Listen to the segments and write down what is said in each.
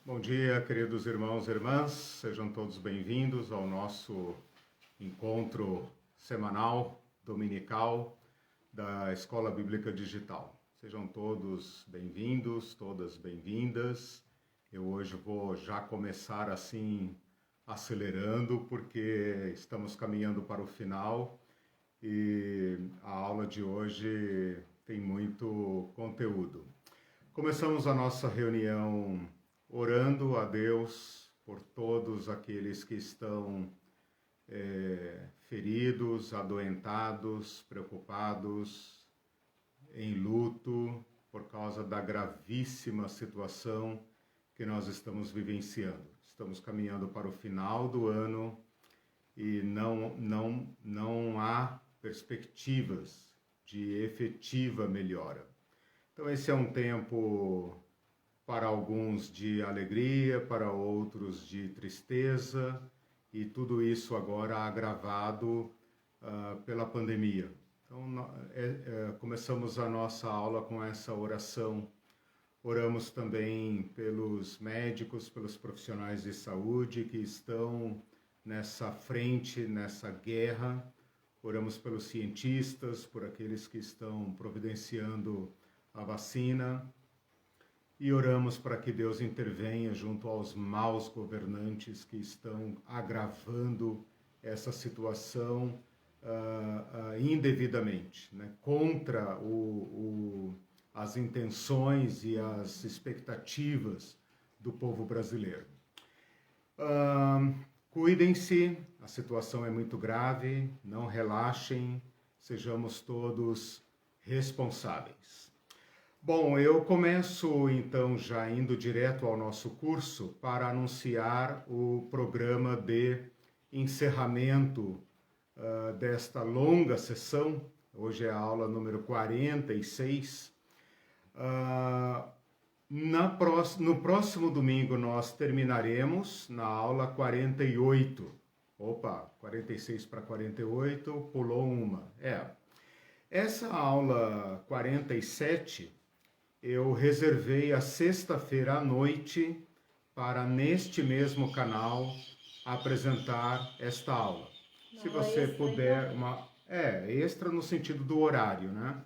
Bom dia, queridos irmãos e irmãs, sejam todos bem-vindos ao nosso encontro semanal, dominical da Escola Bíblica Digital. Sejam todos bem-vindos, todas bem-vindas. Eu hoje vou já começar assim acelerando, porque estamos caminhando para o final e a aula de hoje tem muito conteúdo. Começamos a nossa reunião orando a Deus por todos aqueles que estão feridos, adoentados, preocupados, em luto, por causa da gravíssima situação que nós estamos vivenciando. Estamos caminhando para o final do ano e não há perspectivas de efetiva melhora. Então esse é um tempo para alguns de alegria, para outros de tristeza, e tudo isso agora agravado pela pandemia. Então, começamos a nossa aula com essa oração. Oramos também pelos médicos, pelos profissionais de saúde que estão nessa frente, nessa guerra. Oramos pelos cientistas, por aqueles que estão providenciando a vacina. E oramos para que Deus intervenha junto aos maus governantes que estão agravando essa situação indevidamente, né? Contra as intenções e as expectativas do povo brasileiro. Cuidem-se, a situação é muito grave, não relaxem, sejamos todos responsáveis. Bom, eu começo então já indo direto ao nosso curso para anunciar o programa de encerramento desta longa sessão. Hoje é a aula número 46. No próximo domingo nós terminaremos na aula 48. Opa, 46 para 48, pulou uma. Essa aula 47... eu reservei a sexta-feira à noite para, neste mesmo canal, apresentar esta aula. Se você puder, extra no sentido do horário, né?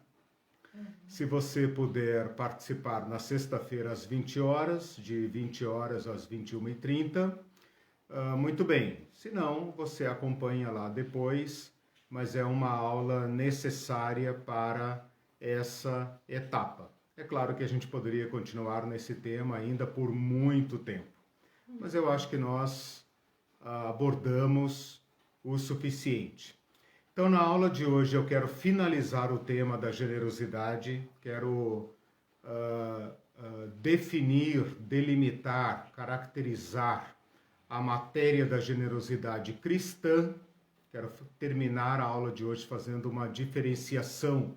Se você puder participar na sexta-feira às 20 horas, de 20 horas às 21h30, muito bem. Se não, você acompanha lá depois, mas é uma aula necessária para essa etapa. É claro que a gente poderia continuar nesse tema ainda por muito tempo, mas eu acho que nós abordamos o suficiente. Então, na aula de hoje, eu quero finalizar o tema da generosidade, quero definir, delimitar, caracterizar a matéria da generosidade cristã. Quero terminar a aula de hoje fazendo uma diferenciação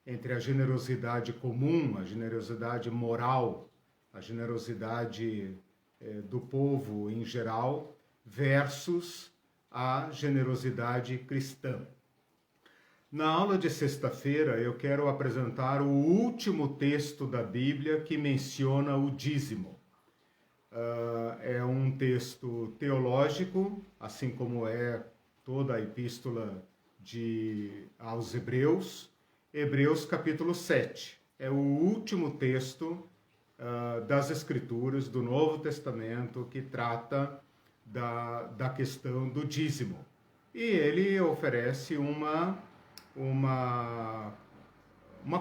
entre a generosidade comum, a generosidade moral, a generosidade do povo em geral, versus a generosidade cristã. Na aula de sexta-feira, eu quero apresentar o último texto da Bíblia que menciona o dízimo. É um texto teológico, assim como é toda a epístola aos Hebreus. Hebreus capítulo 7, é o último texto das Escrituras do Novo Testamento que trata da questão do dízimo. E ele oferece uma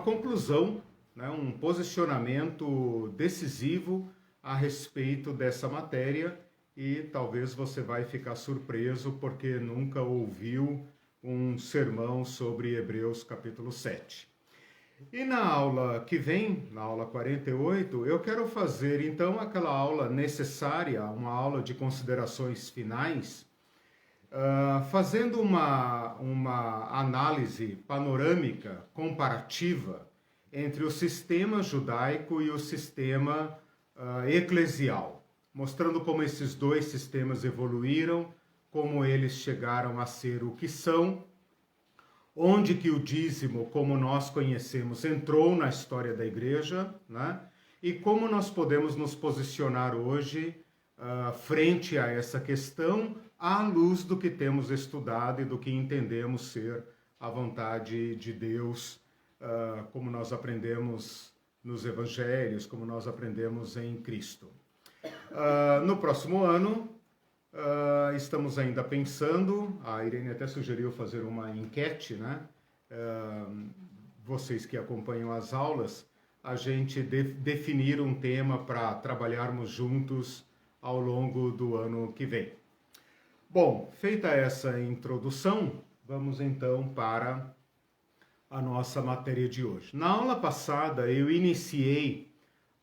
conclusão, né, um posicionamento decisivo a respeito dessa matéria, e talvez você vai ficar surpreso porque nunca ouviu um sermão sobre Hebreus capítulo 7. E na aula que vem, na aula 48, eu quero fazer então aquela aula necessária, uma aula de considerações finais, fazendo uma análise panorâmica, comparativa, entre o sistema judaico e o sistema eclesial, mostrando como esses dois sistemas evoluíram, como eles chegaram a ser o que são, onde que o dízimo, como nós conhecemos, entrou na história da igreja, né? e como nós podemos nos posicionar hoje frente a essa questão, à luz do que temos estudado e do que entendemos ser a vontade de Deus, como nós aprendemos nos Evangelhos, como nós aprendemos em Cristo. No próximo ano, estamos ainda pensando, a Irene até sugeriu fazer uma enquete, né? Vocês que acompanham as aulas, a gente definir um tema para trabalharmos juntos ao longo do ano que vem. Bom, feita essa introdução, vamos então para a nossa matéria de hoje. Na aula passada, eu iniciei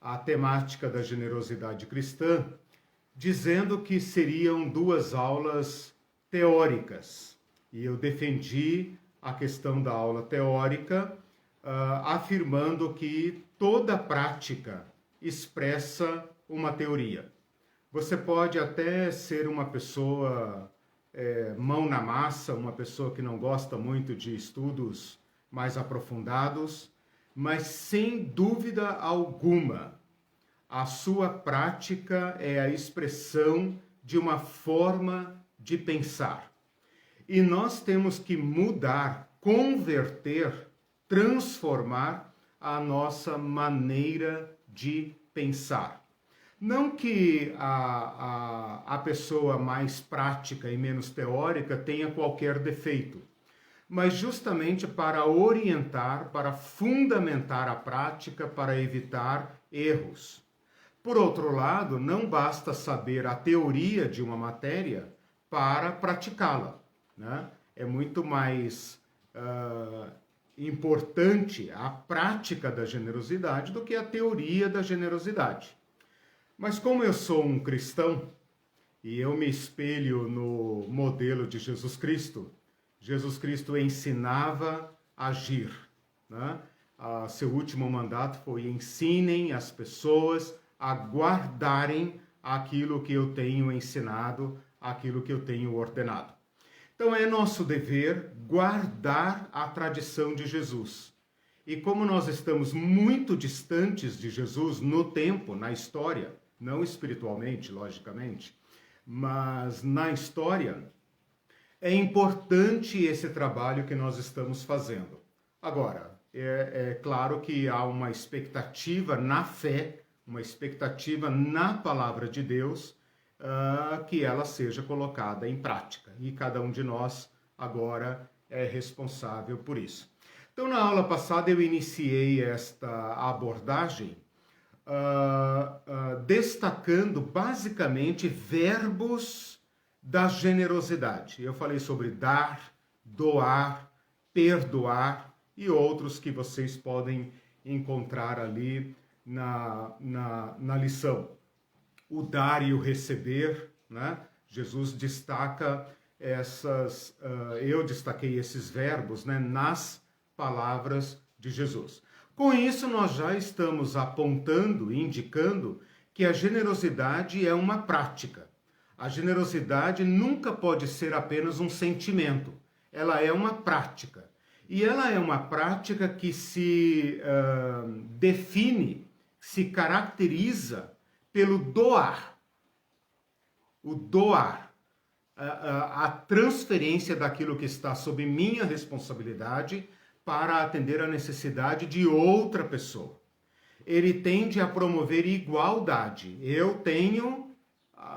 a temática da generosidade cristã, dizendo que seriam 2 aulas teóricas. E eu defendi a questão da aula teórica, afirmando que toda prática expressa uma teoria. Você pode até ser uma pessoa mão na massa, uma pessoa que não gosta muito de estudos mais aprofundados, mas sem dúvida alguma, a sua prática é a expressão de uma forma de pensar. E nós temos que mudar, converter, transformar a nossa maneira de pensar. Não que a pessoa mais prática e menos teórica tenha qualquer defeito, mas justamente para orientar, para fundamentar a prática, para evitar erros. Por outro lado, não basta saber a teoria de uma matéria para praticá-la, né? É muito mais importante a prática da generosidade do que a teoria da generosidade. Mas como eu sou um cristão e eu me espelho no modelo de Jesus Cristo ensinava a agir, né? Seu último mandato foi: ensinem as pessoas a guardarem aquilo que eu tenho ensinado, aquilo que eu tenho ordenado. Então é nosso dever guardar a tradição de Jesus. E como nós estamos muito distantes de Jesus no tempo, na história, não espiritualmente, logicamente, mas na história, é importante esse trabalho que nós estamos fazendo. Agora, é claro que há uma expectativa na fé, uma expectativa na palavra de Deus, que ela seja colocada em prática. E cada um de nós agora é responsável por isso. Então, na aula passada eu iniciei esta abordagem destacando basicamente verbos da generosidade. Eu falei sobre dar, doar, perdoar e outros que vocês podem encontrar ali na lição. O dar e o receber, né? Jesus destaca eu destaquei esses verbos, né, nas palavras de Jesus. Com isso, nós já estamos apontando, indicando que a generosidade é uma prática. A generosidade nunca pode ser apenas um sentimento. Ela é uma prática. E ela é uma prática que se define, se caracteriza pelo doar. O doar. A transferência daquilo que está sob minha responsabilidade para atender a necessidade de outra pessoa. Ele tende a promover igualdade. Eu tenho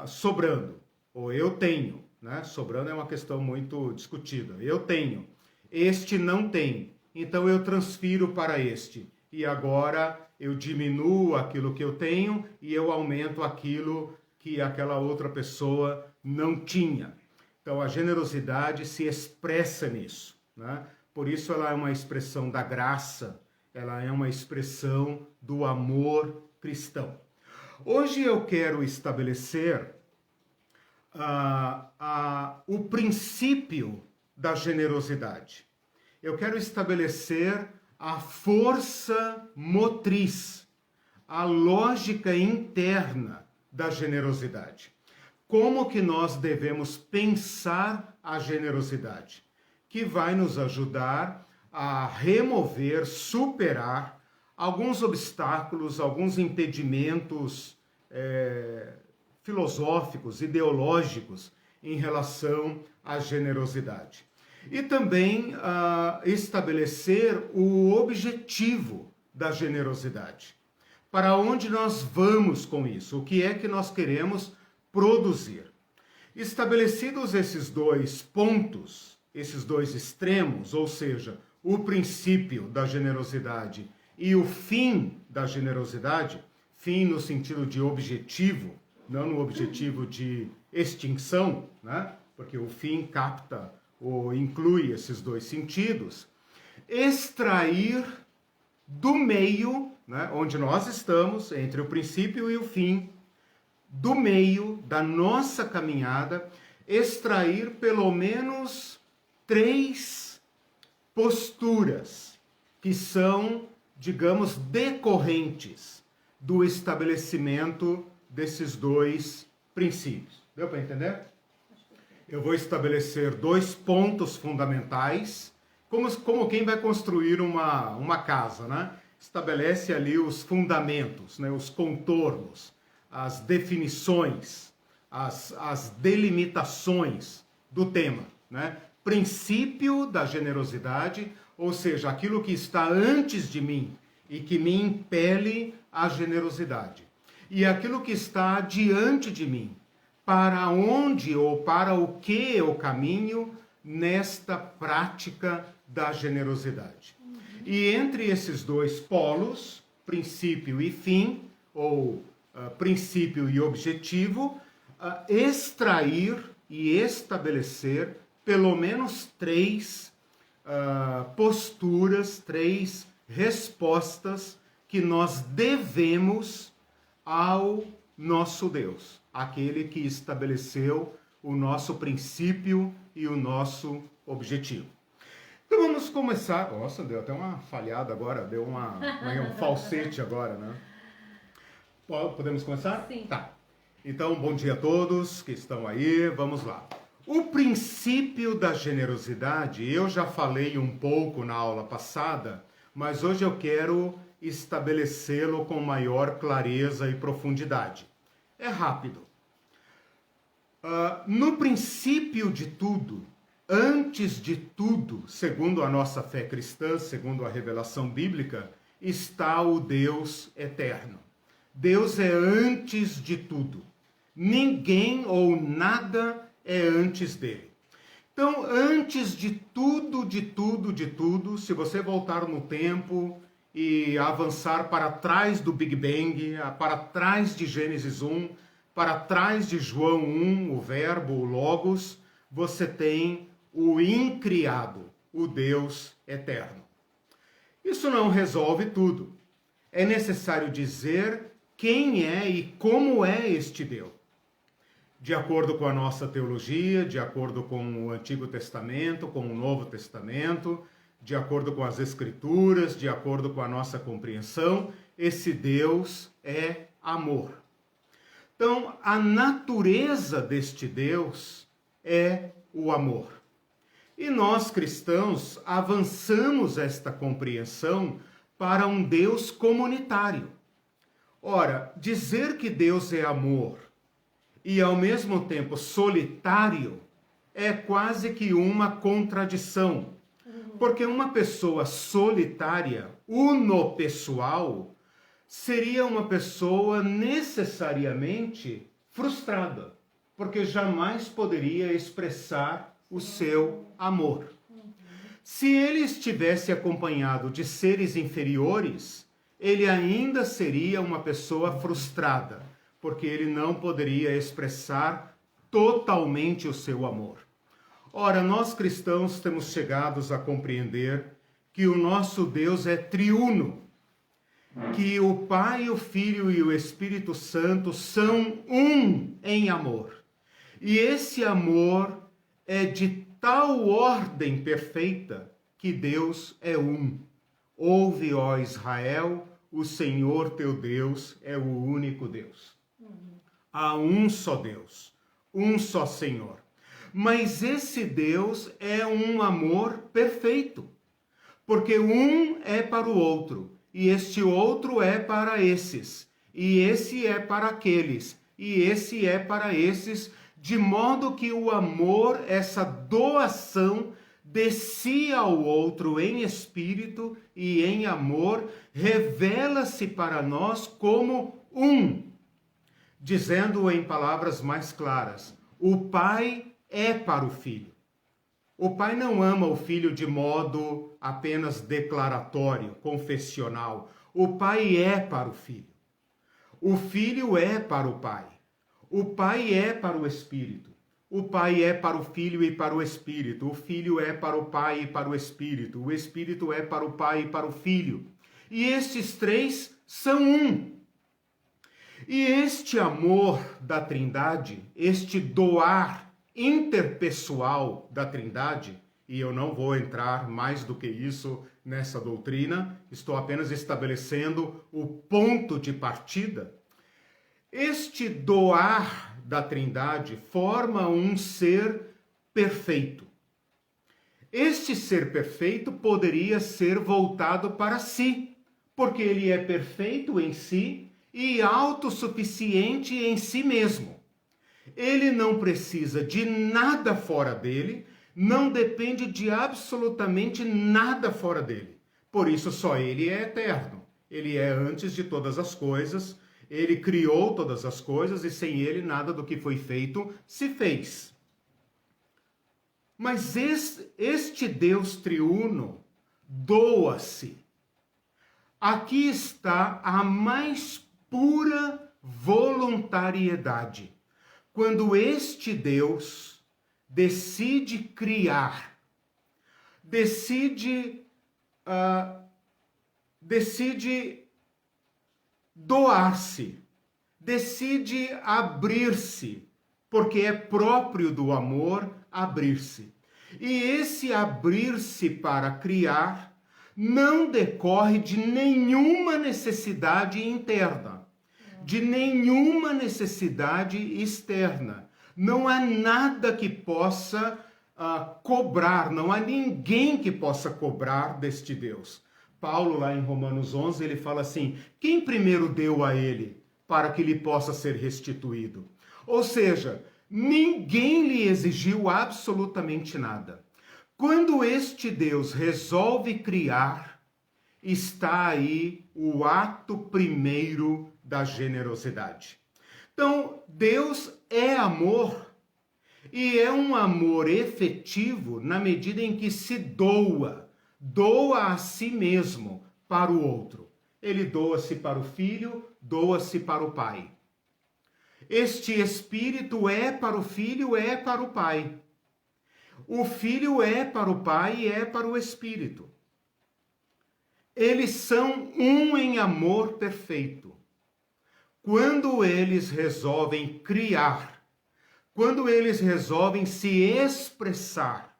sobrando, ou eu tenho, né? Sobrando é uma questão muito discutida. Eu tenho, este não tem, então eu transfiro para este. E agora eu diminuo aquilo que eu tenho e eu aumento aquilo que aquela outra pessoa não tinha. Então a generosidade se expressa nisso, né? Por isso ela é uma expressão da graça, ela é uma expressão do amor cristão. Hoje eu quero estabelecer o princípio da generosidade. Eu quero estabelecer a força motriz, a lógica interna da generosidade. Como que nós devemos pensar a generosidade? Que vai nos ajudar a remover, superar alguns obstáculos, alguns impedimentos filosóficos, ideológicos em relação à generosidade. E também estabelecer o objetivo da generosidade. Para onde nós vamos com isso? O que é que nós queremos produzir? Estabelecidos esses dois pontos, esses dois extremos, ou seja, o princípio da generosidade e o fim da generosidade, fim no sentido de objetivo, não no objetivo de extinção, né? Porque o fim capta ou inclui esses dois sentidos, extrair do meio, né, onde nós estamos, entre o princípio e o fim, do meio da nossa caminhada, extrair pelo menos 3 posturas que são, digamos, decorrentes do estabelecimento desses dois princípios. Deu para entender? Eu vou estabelecer 2 pontos fundamentais, como quem vai construir uma casa, né? Estabelece ali os fundamentos, né? Os contornos, as definições, as delimitações do tema, né? Princípio da generosidade, ou seja, aquilo que está antes de mim e que me impele à generosidade. E aquilo que está diante de mim, para onde ou para o que eu caminho nesta prática da generosidade. E entre esses 2 polos, princípio e fim, ou princípio e objetivo, extrair e estabelecer pelo menos 3 posturas, 3 respostas que nós devemos ao nosso Deus, aquele que estabeleceu o nosso princípio e o nosso objetivo. Então vamos começar. Nossa, deu até uma falhada agora, deu um falsete agora, né? Podemos começar? Sim. Tá. Então, bom dia a todos que estão aí, vamos lá. O princípio da generosidade, eu já falei um pouco na aula passada, mas hoje eu quero estabelecê-lo com maior clareza e profundidade. É rápido. No princípio de tudo, antes de tudo, segundo a nossa fé cristã, segundo a revelação bíblica, está o Deus eterno. Deus é antes de tudo. Ninguém ou nada é antes dele. Então, antes de tudo, se você voltar no tempo e avançar para trás do Big Bang, para trás de Gênesis 1, para trás de João 1, o verbo, o logos, você tem o incriado, o Deus eterno. Isso não resolve tudo. É necessário dizer quem é e como é este Deus. De acordo com a nossa teologia, de acordo com o Antigo Testamento, com o Novo Testamento, de acordo com as Escrituras, de acordo com a nossa compreensão, esse Deus é amor. Então, a natureza deste Deus é o amor. E nós, cristãos, avançamos esta compreensão para um Deus comunitário. Ora, dizer que Deus é amor e ao mesmo tempo solitário é quase que uma contradição. Porque uma pessoa solitária, unopessoal, seria uma pessoa necessariamente frustrada, porque jamais poderia expressar o seu amor. Se ele estivesse acompanhado de seres inferiores, ele ainda seria uma pessoa frustrada, porque ele não poderia expressar totalmente o seu amor. Ora, nós cristãos temos chegados a compreender que o nosso Deus é triuno, que o Pai, o Filho e o Espírito Santo são um em amor. E esse amor é de tal ordem perfeita que Deus é um. Ouve, ó Israel, o Senhor teu Deus é o único Deus. Há um só Deus, um só Senhor. Mas esse Deus é um amor perfeito, porque um é para o outro e este outro é para esses, e esse é para aqueles, e esse é para esses, de modo que o amor, essa doação de si ao outro em espírito e em amor, revela-se para nós como um. Dizendo em palavras mais claras, o Pai é para o Filho. O Pai não ama o Filho de modo apenas declaratório, confessional. O Pai é para o Filho. O Filho é para o Pai. O Pai é para o Espírito. O Pai é para o Filho e para o Espírito. O Filho é para o Pai e para o Espírito. O Espírito é para o Pai e para o Filho. E estes três são um. E este amor da Trindade, este doar interpessoal da Trindade, e eu não vou entrar mais do que isso nessa doutrina, estou apenas estabelecendo o ponto de partida. Este doar da Trindade forma um ser perfeito. Este ser perfeito poderia ser voltado para si, porque ele é perfeito em si e autossuficiente em si mesmo. Ele não precisa de nada fora dele, não depende de absolutamente nada fora dele. Por isso só ele é eterno. Ele é antes de todas as coisas, ele criou todas as coisas e sem ele nada do que foi feito se fez. Mas este Deus triuno doa-se. Aqui está a mais pura voluntariedade. Quando este Deus decide criar, decide doar-se, decide abrir-se, porque é próprio do amor abrir-se. E esse abrir-se para criar não decorre de nenhuma necessidade interna, de nenhuma necessidade externa. Não há nada que possa cobrar, não há ninguém que possa cobrar deste Deus. Paulo, lá em Romanos 11, ele fala assim, quem primeiro deu a ele para que lhe possa ser restituído? Ou seja, ninguém lhe exigiu absolutamente nada. Quando este Deus resolve criar, está aí o ato primeiro da generosidade. Então, Deus é amor, e é um amor efetivo na medida em que se doa a si mesmo para o outro. Ele doa-se para o Filho, doa-se para o Pai. Este Espírito é para o Filho, é para o Pai. O Filho é para o Pai e é para o Espírito. Eles são um em amor perfeito. Quando eles resolvem criar, quando eles resolvem se expressar,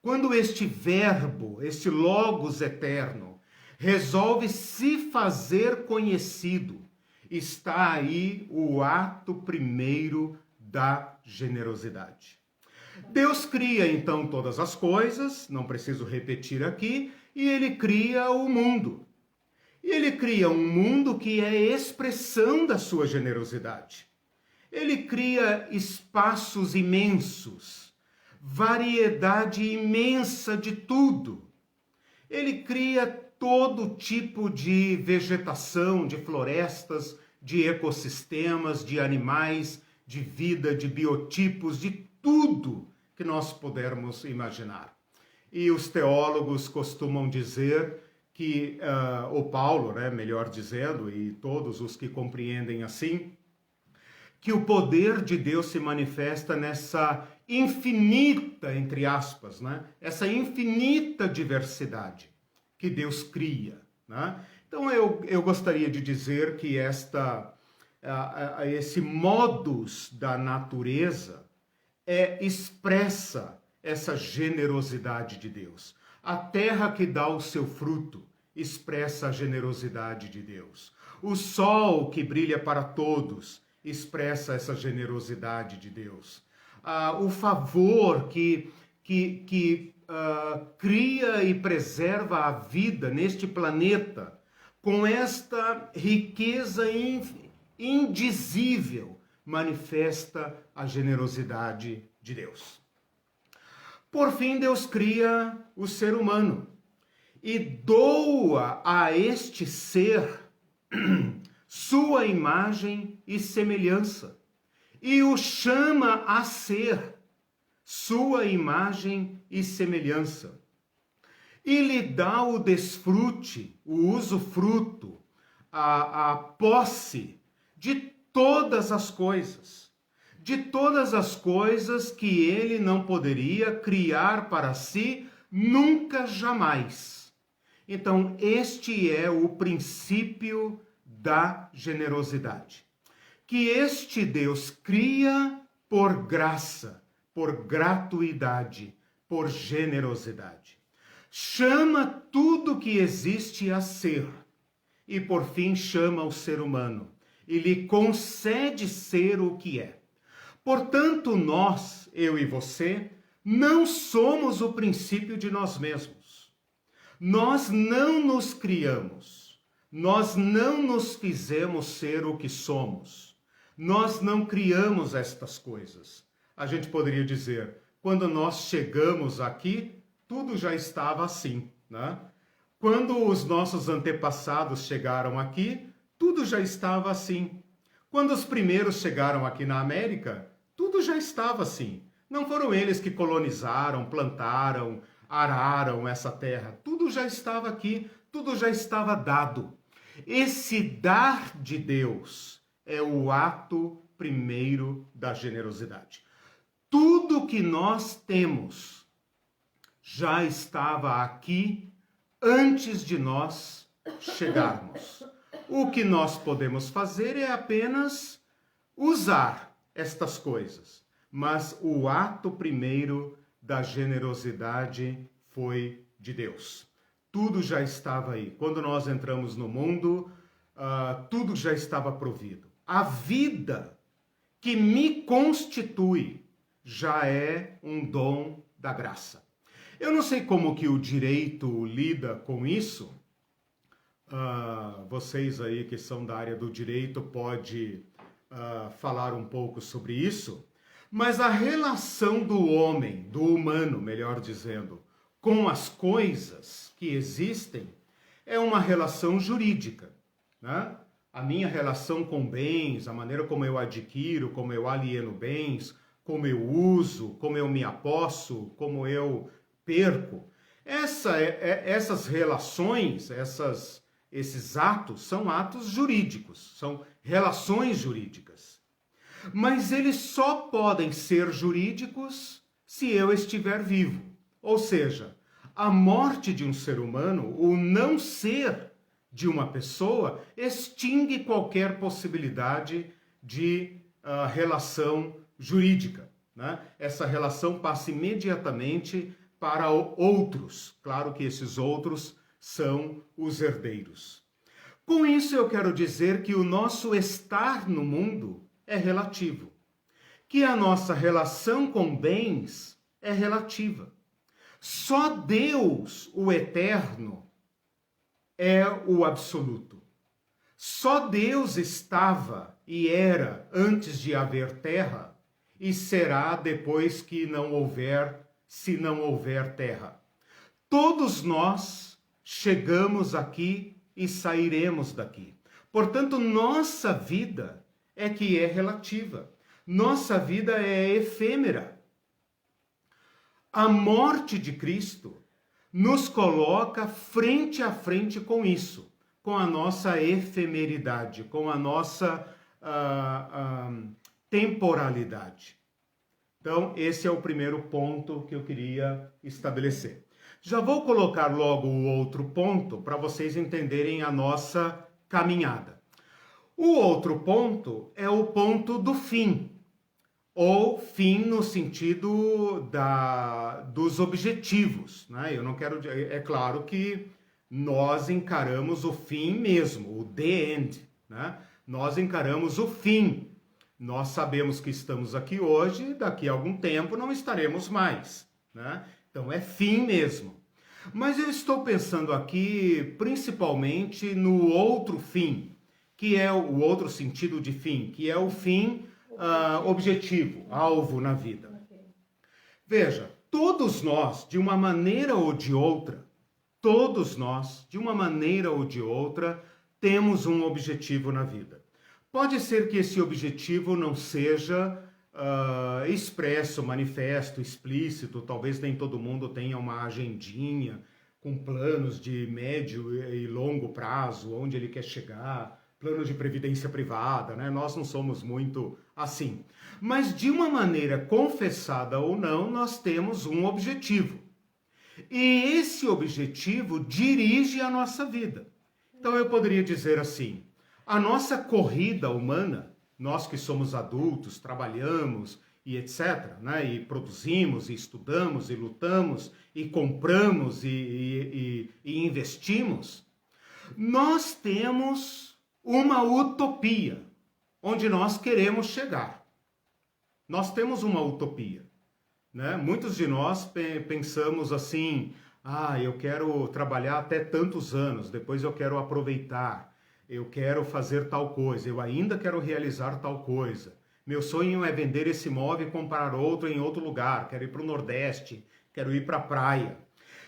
quando este verbo, este Logos eterno, resolve se fazer conhecido, está aí o ato primeiro da generosidade. Deus cria então todas as coisas, não preciso repetir aqui, e ele cria o mundo. E ele cria um mundo que é expressão da sua generosidade. Ele cria espaços imensos, variedade imensa de tudo. Ele cria todo tipo de vegetação, de florestas, de ecossistemas, de animais, de vida, de biotipos, de tudo que nós pudermos imaginar. E os teólogos costumam dizer que, o Paulo, melhor dizendo, e todos os que compreendem assim, que o poder de Deus se manifesta nessa infinita, entre aspas, essa infinita diversidade que Deus cria. Então eu gostaria de dizer que esse modus da natureza expressa essa generosidade de Deus. A terra que dá o seu fruto expressa a generosidade de Deus. O sol que brilha para todos expressa essa generosidade de Deus. O favor que cria e preserva a vida neste planeta com esta riqueza indizível, manifesta a generosidade de Deus. Por fim, Deus cria o ser humano e doa a este ser sua imagem e semelhança, e o chama a ser sua imagem e semelhança, e lhe dá o desfrute, o usufruto, a posse de todas as coisas que ele não poderia criar para si nunca, jamais. Então, este é o princípio da generosidade, que este Deus cria por graça, por gratuidade, por generosidade. Chama tudo que existe a ser e, por fim, chama o ser humano e lhe concede ser o que é. Portanto, nós, eu e você, não somos o princípio de nós mesmos. Nós não nos criamos. Nós não nos fizemos ser o que somos. Nós não criamos estas coisas. A gente poderia dizer, quando nós chegamos aqui, tudo já estava assim, né? Quando os nossos antepassados chegaram aqui, tudo já estava assim. Quando os primeiros chegaram aqui na América, tudo já estava assim. Não foram eles que colonizaram, plantaram, araram essa terra. Tudo já estava aqui, tudo já estava dado. Esse dar de Deus é o ato primeiro da generosidade. Tudo que nós temos já estava aqui antes de nós chegarmos. O que nós podemos fazer é apenas usar estas coisas. Mas o ato primeiro da generosidade foi de Deus. Tudo já estava aí. Quando nós entramos no mundo, tudo já estava provido. A vida que me constitui já é um dom da graça. Eu não sei como que o direito lida com isso. Vocês aí que são da área do direito podem falar um pouco sobre isso. Mas a relação do homem, do humano, melhor dizendo, com as coisas que existem é uma relação jurídica, né? A minha relação com bens, a maneira como eu adquiro, como eu alieno bens, como eu uso, como eu me aposso, como eu perco. Essas relações, esses atos são atos jurídicos, são relações jurídicas. Mas eles só podem ser jurídicos se eu estiver vivo. Ou seja, a morte de um ser humano, o não ser de uma pessoa, extingue qualquer possibilidade de relação jurídica, né? Essa relação passa imediatamente para outros. Claro que esses outros são os herdeiros. Com isso eu quero dizer que o nosso estar no mundo é relativo, que a nossa relação com bens é relativa. Só Deus, o eterno, é o absoluto. Só Deus estava e era antes de haver terra e será depois que não houver, se não houver terra. Todos nós chegamos aqui e sairemos daqui. Portanto, nossa vida é que é relativa. Nossa vida é efêmera. A morte de Cristo nos coloca frente a frente com isso, com a nossa efemeridade, com a nossa temporalidade. Então, esse é o primeiro ponto que eu queria estabelecer. Já vou colocar logo o outro ponto para vocês entenderem a nossa caminhada. O outro ponto é o ponto do fim, ou fim no sentido dos objetivos, né? Eu não quero, é claro que nós encaramos o fim mesmo, o the end, né? Nós encaramos o fim. Nós sabemos que estamos aqui hoje, daqui a algum tempo não estaremos mais, né? Então é fim mesmo. Mas eu estou pensando aqui principalmente no outro fim, que é o outro sentido de fim, que é o fim objetivo, alvo na vida. Veja, todos nós, de uma maneira ou de outra, todos nós, de uma maneira ou de outra, temos um objetivo na vida. Pode ser que esse objetivo não seja expresso, manifesto, explícito, talvez nem todo mundo tenha uma agendinha com planos de médio e longo prazo, onde ele quer chegar, plano de previdência privada, né? Nós não somos muito assim. Mas de uma maneira confessada ou não, nós temos um objetivo. E esse objetivo dirige a nossa vida. Então eu poderia dizer assim, a nossa corrida humana, nós que somos adultos, trabalhamos e etc., né? E produzimos, e estudamos, e lutamos, e compramos, e investimos, nós temos uma utopia onde nós queremos chegar. Nós temos uma utopia, né? Muitos de nós pensamos assim, eu quero trabalhar até tantos anos, depois eu quero aproveitar, eu quero fazer tal coisa, eu ainda quero realizar tal coisa. Meu sonho é vender esse imóvel e comprar outro em outro lugar, quero ir para o Nordeste, quero ir para a praia.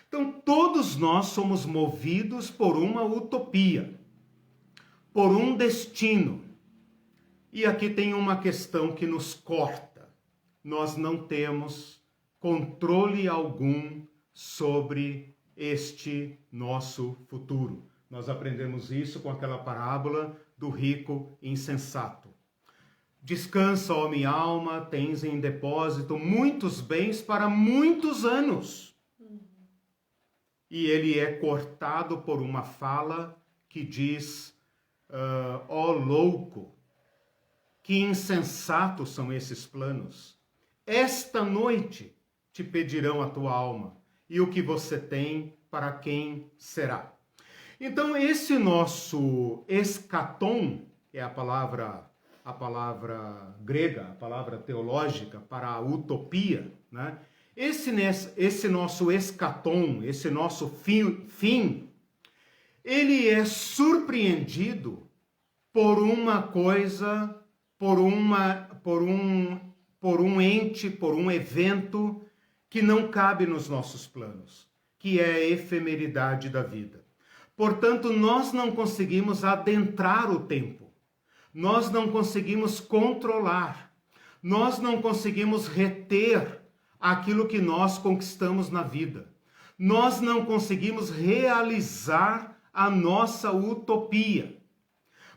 Então todos nós somos movidos por uma utopia, por um destino. E aqui tem uma questão que nos corta. Nós não temos controle algum sobre este nosso futuro. Nós aprendemos isso com aquela parábola do rico insensato. Descansa, ó minha alma, tens em depósito muitos bens para muitos anos. E ele é cortado por uma fala que diz, ó louco, que insensatos são esses planos. Esta noite te pedirão a tua alma, e o que você tem, para quem será? Então, esse nosso eschaton, que é a palavra grega, a palavra teológica para a utopia, né? Esse nosso eschaton, esse nosso fim, ele é surpreendido por uma coisa, por um ente, por um evento que não cabe nos nossos planos, que é a efemeridade da vida. Portanto, nós não conseguimos adentrar o tempo, nós não conseguimos controlar, nós não conseguimos reter aquilo que nós conquistamos na vida, nós não conseguimos realizar a nossa utopia.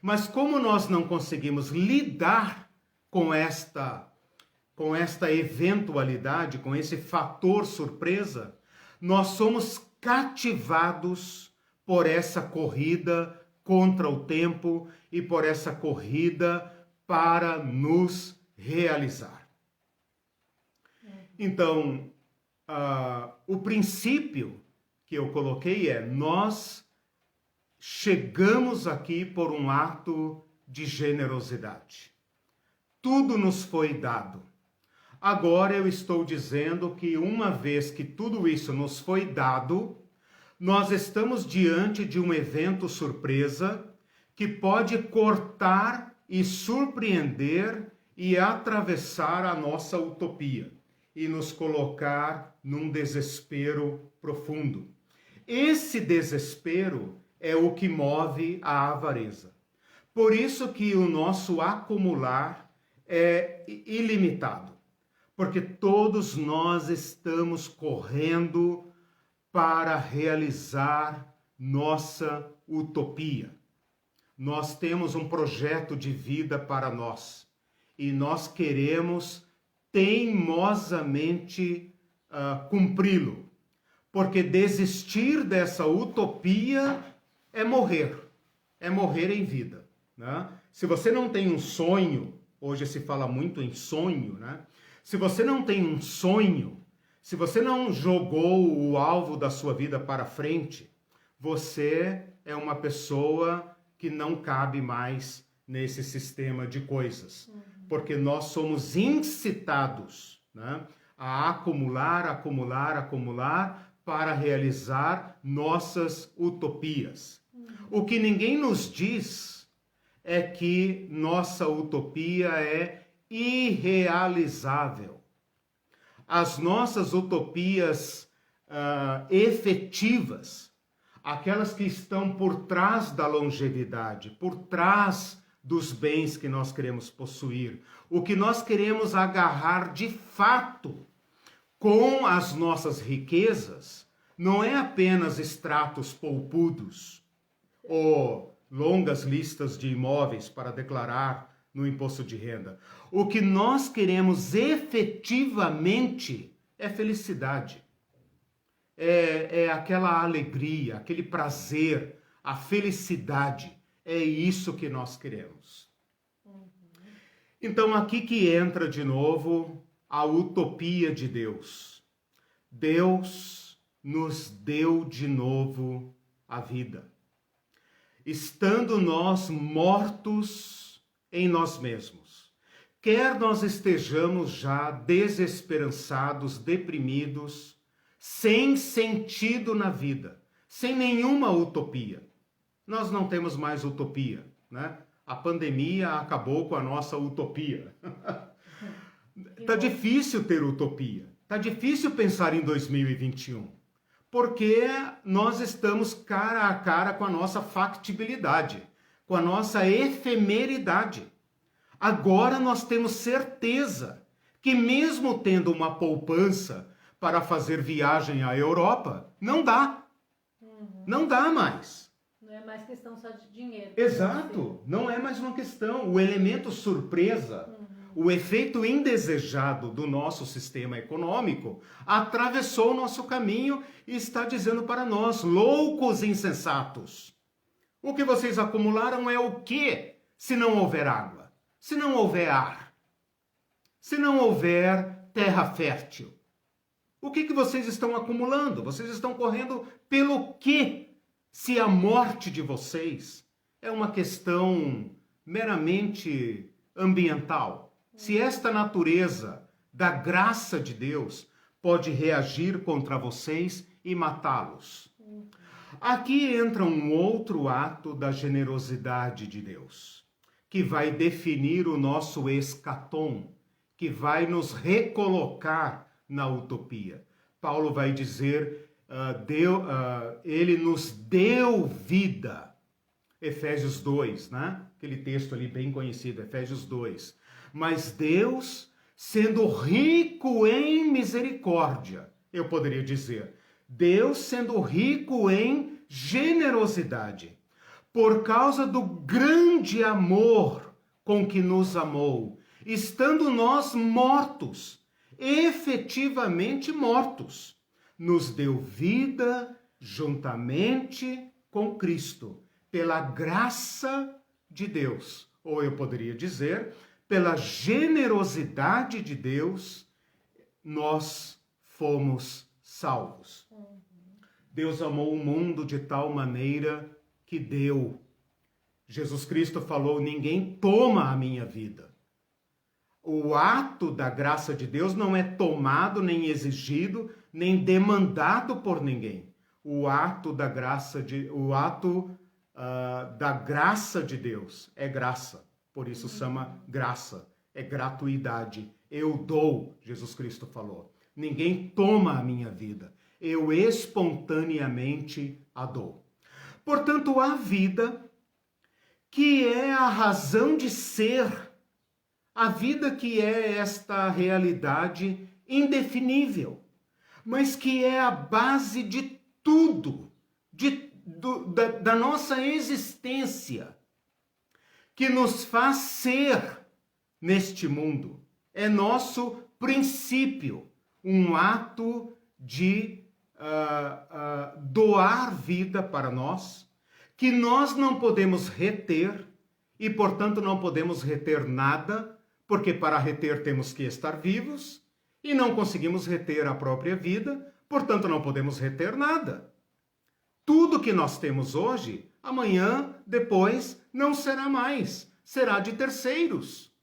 Mas como nós não conseguimos lidar com esta eventualidade, com esse fator surpresa, nós somos cativados por essa corrida contra o tempo e por essa corrida para nos realizar. Então, o princípio que eu coloquei é: nós chegamos aqui por um ato de generosidade. Tudo nos foi dado. Agora eu estou dizendo que uma vez que tudo isso nos foi dado, nós estamos diante de um evento surpresa que pode cortar e surpreender e atravessar a nossa utopia e nos colocar num desespero profundo. Esse desespero é o que move a avareza. Por isso que o nosso acumular é ilimitado, porque todos nós estamos correndo para realizar nossa utopia. Nós temos um projeto de vida para nós e nós queremos teimosamente cumpri-lo, porque desistir dessa utopia é morrer em vida, né? Se você não tem um sonho, hoje se fala muito em sonho, né? Se você não tem um sonho, se você não jogou o alvo da sua vida para frente, você é uma pessoa que não cabe mais nesse sistema de coisas. Porque nós somos incitados, né, a acumular para realizar nossas utopias. O que ninguém nos diz é que nossa utopia é irrealizável. As nossas utopias efetivas, aquelas que estão por trás da longevidade, por trás dos bens que nós queremos possuir, o que nós queremos agarrar de fato com as nossas riquezas, não é apenas extratos poupudos ou longas listas de imóveis para declarar no imposto de renda. O que nós queremos efetivamente é felicidade. É aquela alegria, aquele prazer, a felicidade. É isso que nós queremos. Então, aqui que entra de novo a utopia de Deus. Deus nos deu de novo a vida. Estando nós mortos em nós mesmos, quer nós estejamos já desesperançados, deprimidos, sem sentido na vida, sem nenhuma utopia. Nós não temos mais utopia, né? A pandemia acabou com a nossa utopia. Tá difícil ter utopia. Tá difícil pensar em 2021. Porque nós estamos cara a cara com a nossa factibilidade, com a nossa efemeridade. Agora nós temos certeza que mesmo tendo uma poupança para fazer viagem à Europa, não dá. Não dá mais. Não é mais questão só de dinheiro. Exato, não é mais uma questão. O elemento surpresa, o efeito indesejado do nosso sistema econômico atravessou o nosso caminho e está dizendo para nós, loucos insensatos, o que vocês acumularam é o quê? Se não houver água, se não houver ar, se não houver terra fértil. O que vocês estão acumulando? Vocês estão correndo pelo quê? Se a morte de vocês é uma questão meramente ambiental, se esta natureza da graça de Deus pode reagir contra vocês e matá-los. Aqui entra um outro ato da generosidade de Deus, que vai definir o nosso escatom, que vai nos recolocar na utopia. Paulo vai dizer, ele nos deu vida. Efésios 2, né? Aquele texto ali bem conhecido, Efésios 2. Mas Deus, sendo rico em misericórdia, eu poderia dizer, Deus sendo rico em generosidade, por causa do grande amor com que nos amou, estando nós mortos, efetivamente mortos, nos deu vida juntamente com Cristo, pela graça de Deus. Ou eu poderia dizer, pela generosidade de Deus, nós fomos salvos. Deus amou o mundo de tal maneira que deu. Jesus Cristo falou, ninguém toma a minha vida. O ato da graça de Deus não é tomado, nem exigido, nem demandado por ninguém. O ato da graça de Deus é graça. Por isso chama graça. É gratuidade. Eu dou, Jesus Cristo falou. Ninguém toma a minha vida. Eu espontaneamente a dou. Portanto, a vida, que é a razão de ser, a vida que é esta realidade indefinível, mas que é a base de tudo, da nossa existência, que nos faz ser neste mundo. É nosso princípio, um ato de doar vida para nós, que nós não podemos reter, e portanto não podemos reter nada, porque para reter temos que estar vivos, e não conseguimos reter a própria vida, portanto não podemos reter nada. Tudo que nós temos hoje, amanhã, depois, não será mais, será de terceiros.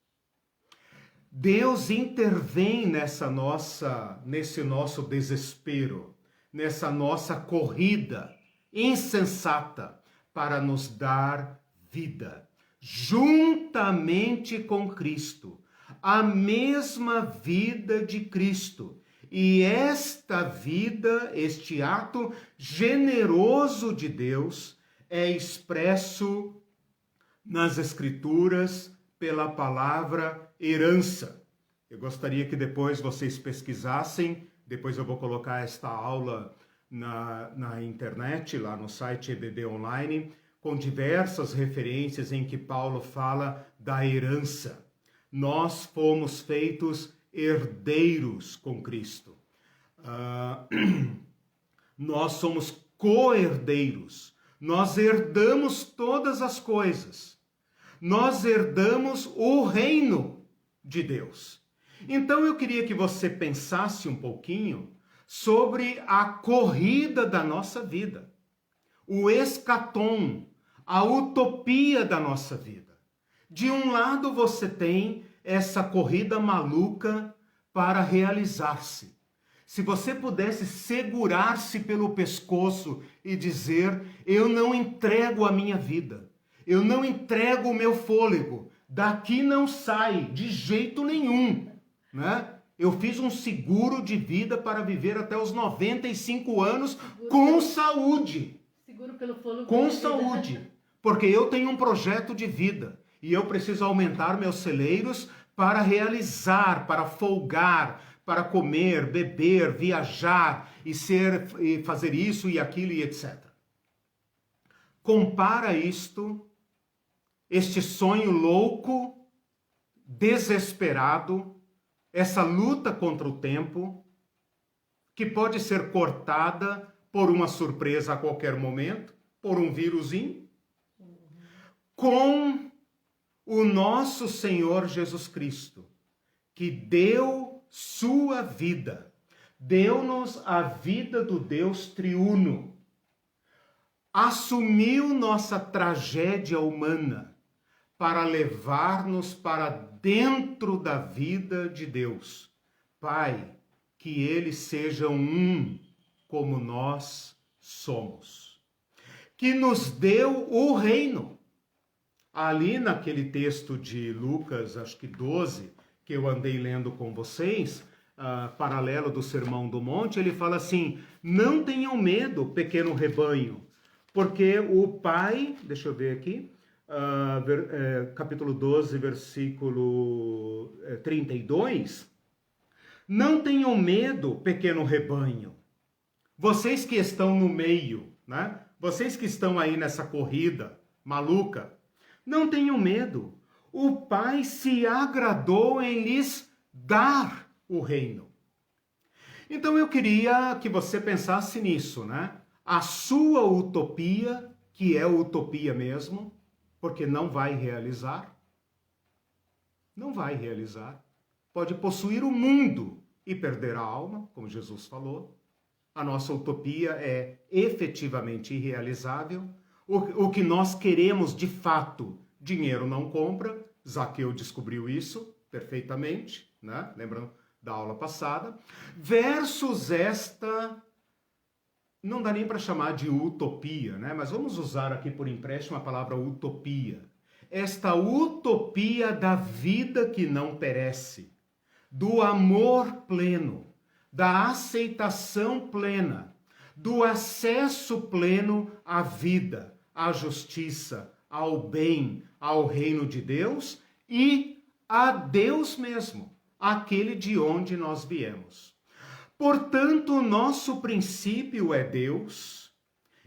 Deus intervém nesse nosso desespero, nessa nossa corrida insensata para nos dar vida, juntamente com Cristo, a mesma vida de Cristo. E esta vida, este ato generoso de Deus, é expresso nas Escrituras pela palavra herança. Eu gostaria que depois vocês pesquisassem, depois eu vou colocar esta aula na internet, lá no site EBD Online, com diversas referências em que Paulo fala da herança. Nós fomos feitos herdeiros com Cristo. Nós somos co-herdeiros. Nós herdamos todas as coisas. Nós herdamos o reino de Deus. Então eu queria que você pensasse um pouquinho sobre a corrida da nossa vida, o escatom, a utopia da nossa vida. De um lado você tem essa corrida maluca para realizar-se. Se você pudesse segurar-se pelo pescoço e dizer: eu não entrego a minha vida, eu não entrego o meu fôlego, daqui não sai de jeito nenhum, né? Eu fiz um seguro de vida para viver até os 95 anos com saúde. Seguro pelo fôlego. Com saúde. Porque eu tenho um projeto de vida e eu preciso aumentar meus celeiros para realizar, para folgar, para comer, beber, viajar e fazer isso e aquilo e etc. Compara este sonho louco, desesperado, essa luta contra o tempo, que pode ser cortada por uma surpresa a qualquer momento, por um vírusinho, com o nosso Senhor Jesus Cristo, que deu sua vida, deu-nos a vida do Deus triuno, assumiu nossa tragédia humana para levar-nos para dentro da vida de Deus. Pai, que eles sejam um como nós somos. Que nos deu o reino. Ali naquele texto de Lucas, acho que 12, que eu andei lendo com vocês, paralelo do Sermão do Monte, ele fala assim: não tenham medo, pequeno rebanho, porque o Pai, deixa eu ver aqui, capítulo 12, versículo 32, não tenham medo, pequeno rebanho, vocês que estão no meio, né? Vocês que estão aí nessa corrida maluca, não tenham medo, o Pai se agradou em lhes dar o reino. Então eu queria que você pensasse nisso, né? A sua utopia, que é utopia mesmo, porque não vai realizar. Não vai realizar. Pode possuir o mundo e perder a alma, como Jesus falou. A nossa utopia é efetivamente irrealizável. O que nós queremos de fato, dinheiro não compra. Zaqueu descobriu isso perfeitamente, né? Lembrando da aula passada. Versus esta, não dá nem para chamar de utopia, né? Mas vamos usar aqui por empréstimo a palavra utopia. Esta utopia da vida que não perece, do amor pleno, da aceitação plena, do acesso pleno à vida, à justiça, ao bem, ao reino de Deus e a Deus mesmo, aquele de onde nós viemos. Portanto, nosso princípio é Deus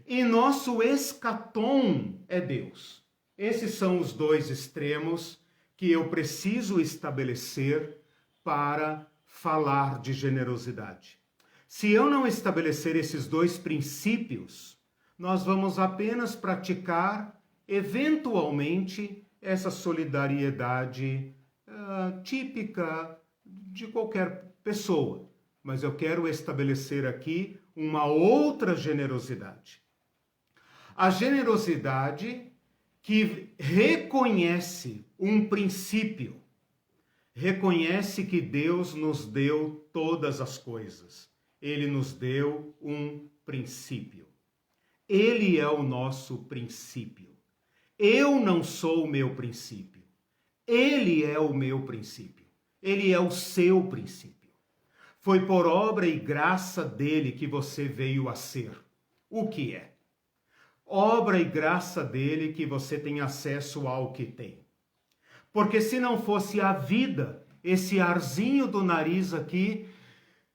e nosso escatom é Deus. Esses são os dois extremos que eu preciso estabelecer para falar de generosidade. Se eu não estabelecer esses dois princípios, nós vamos apenas praticar, eventualmente, essa solidariedade típica de qualquer pessoa. Mas eu quero estabelecer aqui uma outra generosidade. A generosidade que reconhece um princípio, reconhece que Deus nos deu todas as coisas Ele nos deu um princípio. Ele é o nosso princípio. Eu não sou o meu princípio. Ele é o meu princípio. Ele é o seu princípio. Foi por obra e graça dele que você veio a ser. O que é? Obra e graça dele que você tem acesso ao que tem. Porque se não fosse a vida, esse arzinho do nariz aqui,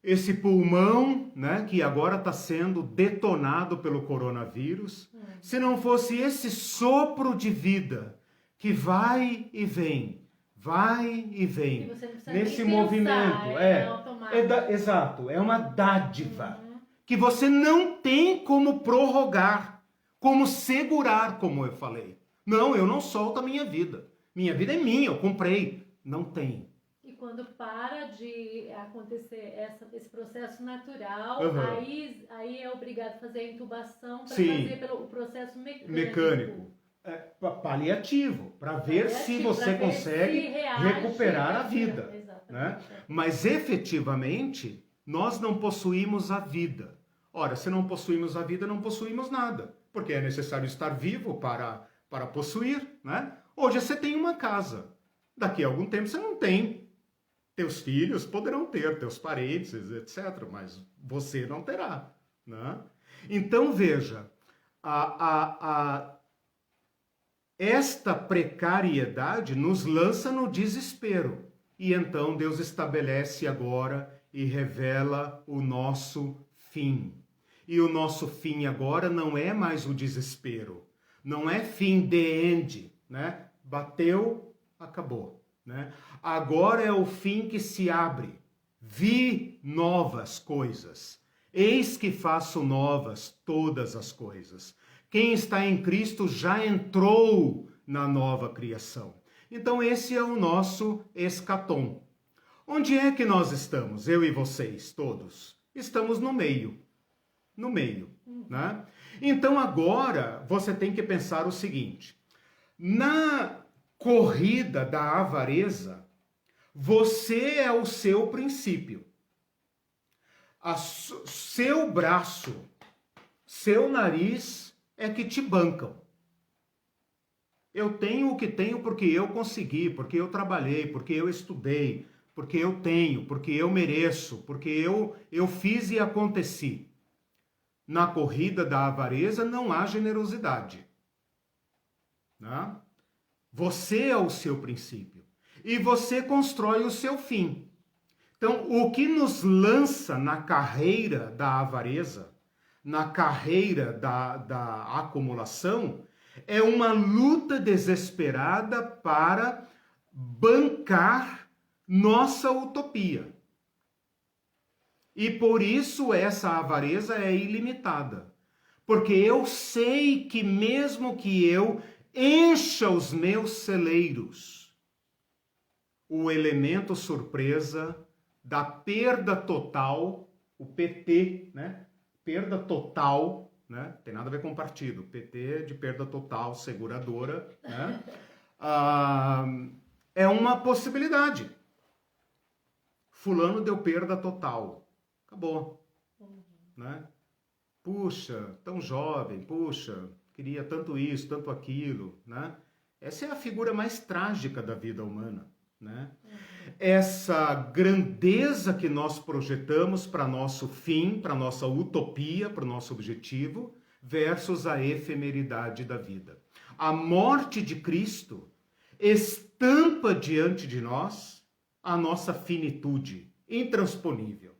esse pulmão, né, que agora está sendo detonado pelo coronavírus, se não fosse esse sopro de vida que vai e vem nesse movimento, exato, é uma dádiva que você não tem como prorrogar, como segurar, como eu falei. Não, eu não solto a minha vida. Minha vida é minha, eu comprei. Não tem. E quando para de acontecer esse processo natural, aí é obrigado a fazer a intubação para fazer pelo processo mecânico. Paliativo, para ver se você consegue recuperar a vida. Né? Mas efetivamente, nós não possuímos a vida. Ora, se não possuímos a vida, não possuímos nada. Porque é necessário estar vivo para possuir. Né? Hoje você tem uma casa. Daqui a algum tempo você não tem. Teus filhos poderão ter, teus parentes, etc. Mas você não terá. Né? Então, veja, esta precariedade nos lança no desespero. E então Deus estabelece agora e revela o nosso fim. E o nosso fim agora não é mais o desespero. Não é fim the end, né? Bateu, acabou. Né? Agora é o fim que se abre. Vi novas coisas. Eis que faço novas todas as coisas. Quem está em Cristo já entrou na nova criação. Então esse é o nosso escatom. Onde é que nós estamos? Eu e vocês, todos. Estamos no meio. No meio. Né? Então agora você tem que pensar o seguinte. Na corrida da avareza, você é o seu princípio. Seu braço, seu nariz é que te bancam. Eu tenho o que tenho porque eu consegui, porque eu trabalhei, porque eu estudei, porque eu tenho, porque eu mereço, porque eu fiz e aconteci. Na corrida da avareza não há generosidade. Né? Você é o seu princípio. E você constrói o seu fim. Então, o que nos lança na carreira da avareza, na carreira da acumulação, é uma luta desesperada para bancar nossa utopia. E por isso essa avareza é ilimitada. Porque eu sei que mesmo que eu encha os meus celeiros, o elemento surpresa da perda total, o PT, né? Perda total, né? Tem nada a ver com partido. PT de perda total, seguradora, né? É uma possibilidade. Fulano deu perda total. Acabou. Né? Puxa, tão jovem, puxa, queria tanto isso, tanto aquilo, né? Essa é a figura mais trágica da vida humana, né? Essa grandeza que nós projetamos para nosso fim, para nossa utopia, para o nosso objetivo, versus a efemeridade da vida. A morte de Cristo estampa diante de nós a nossa finitude, intransponível.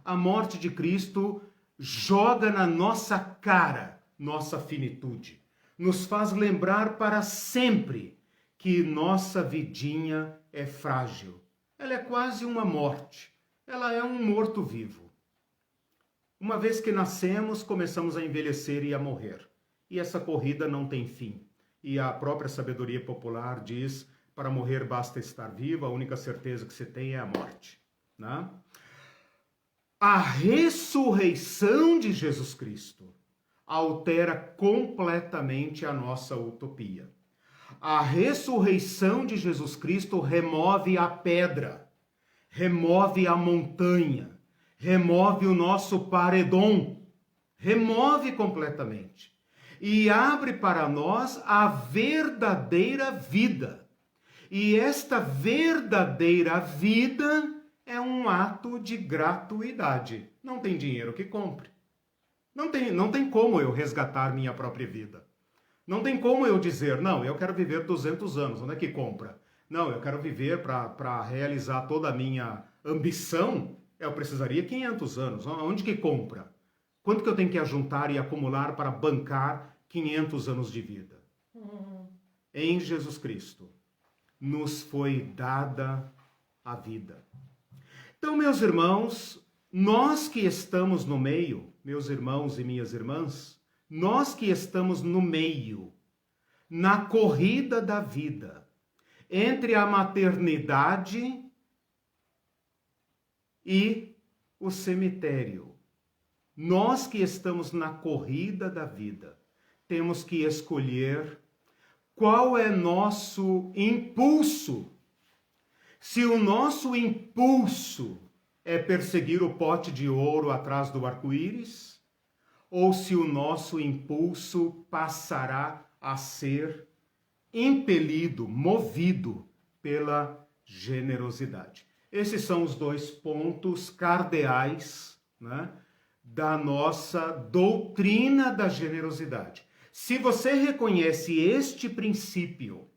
A morte de Cristo joga na nossa cara nossa finitude. Nos faz lembrar para sempre que nossa vidinha é frágil. Ela é quase uma morte. Ela é um morto-vivo. Uma vez que nascemos, começamos a envelhecer e a morrer. E essa corrida não tem fim. E a própria sabedoria popular diz, para morrer basta estar vivo, a única certeza que você tem é a morte. Né? A ressurreição de Jesus Cristo altera completamente a nossa utopia. A ressurreição de Jesus Cristo remove a pedra, remove a montanha, remove o nosso paredon, remove completamente e abre para nós a verdadeira vida. E esta verdadeira vida é um ato de gratuidade. Não tem dinheiro que compre. Não tem como eu resgatar minha própria vida. Não tem como eu dizer, não, eu quero viver 200 anos. Onde é que compra? Não, eu quero viver para realizar toda a minha ambição. Eu precisaria 500 anos. Onde que compra? Quanto que eu tenho que ajuntar e acumular para bancar 500 anos de vida? Em Jesus Cristo nos foi dada a vida. Então, meus irmãos, nós que estamos no meio, meus irmãos e minhas irmãs, nós que estamos no meio, na corrida da vida, entre a maternidade e o cemitério, nós que estamos na corrida da vida, temos que escolher qual é nosso impulso. Se o nosso impulso é perseguir o pote de ouro atrás do arco-íris, ou se o nosso impulso passará a ser impelido, movido pela generosidade. Esses são os dois pontos cardeais, né, da nossa doutrina da generosidade. Se você reconhece este princípio,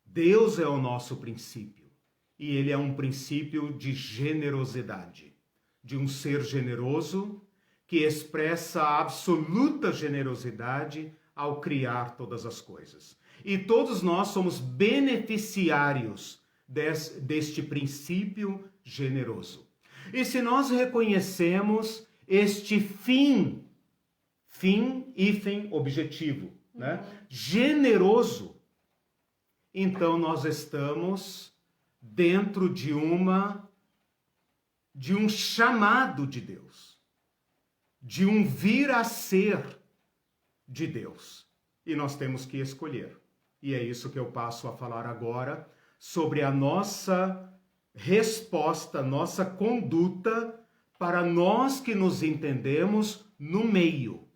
Deus é o nosso princípio, e ele é um princípio de generosidade, de um ser generoso que expressa a absoluta generosidade ao criar todas as coisas. E todos nós somos beneficiários deste princípio generoso. E se nós reconhecemos este fim, hífen, objetivo, né? Generoso, então nós estamos dentro de um chamado de Deus, de um vir a ser de Deus. E nós temos que escolher. E é isso que eu passo a falar agora, sobre a nossa resposta, nossa conduta, para nós que nos entendemos no meio,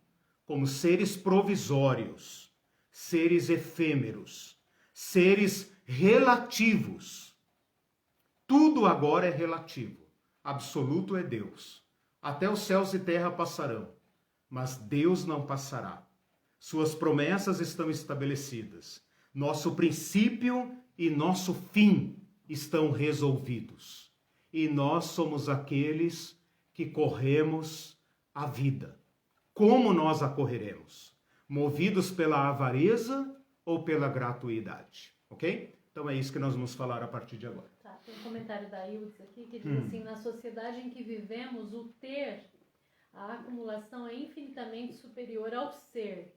como seres provisórios, seres efêmeros, seres relativos. Tudo agora é relativo. Absoluto é Deus. Até os céus e terra passarão, mas Deus não passará. Suas promessas estão estabelecidas. Nosso princípio e nosso fim estão resolvidos. E nós somos aqueles que corremos a vida. Como nós a correremos? Movidos pela avareza ou pela gratuidade? Ok? Então é isso que nós vamos falar a partir de agora. Tá, tem um comentário da Ildes aqui que diz assim: na sociedade em que vivemos, o ter, a acumulação é infinitamente superior ao ser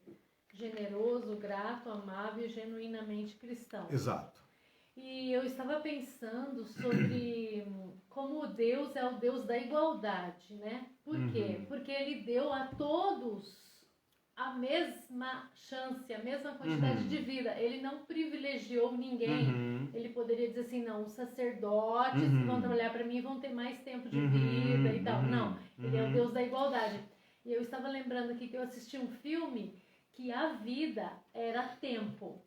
generoso, grato, amável e genuinamente cristão. Exato. E eu estava pensando sobre como Deus é o Deus da igualdade, né? Por quê? Porque ele deu a todos a mesma chance, a mesma quantidade de vida. Ele não privilegiou ninguém. Ele poderia dizer assim, não, os sacerdotes que vão trabalhar para mim vão ter mais tempo de vida e tal. Não, ele é o Deus da igualdade. E eu estava lembrando aqui que eu assisti um filme que a vida era tempo.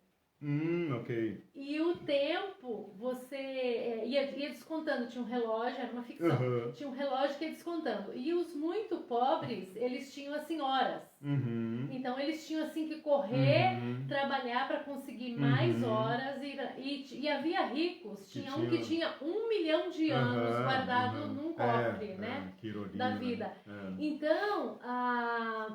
Ok. E o tempo, você ia descontando, tinha um relógio, era uma ficção, tinha um relógio que ia descontando. E os muito pobres, eles tinham assim horas. Então eles tinham assim que correr, trabalhar para conseguir mais horas. E havia ricos, tinha um que tinha 1 milhão de anos guardado num cofre, né? Que ironia, da vida. Então,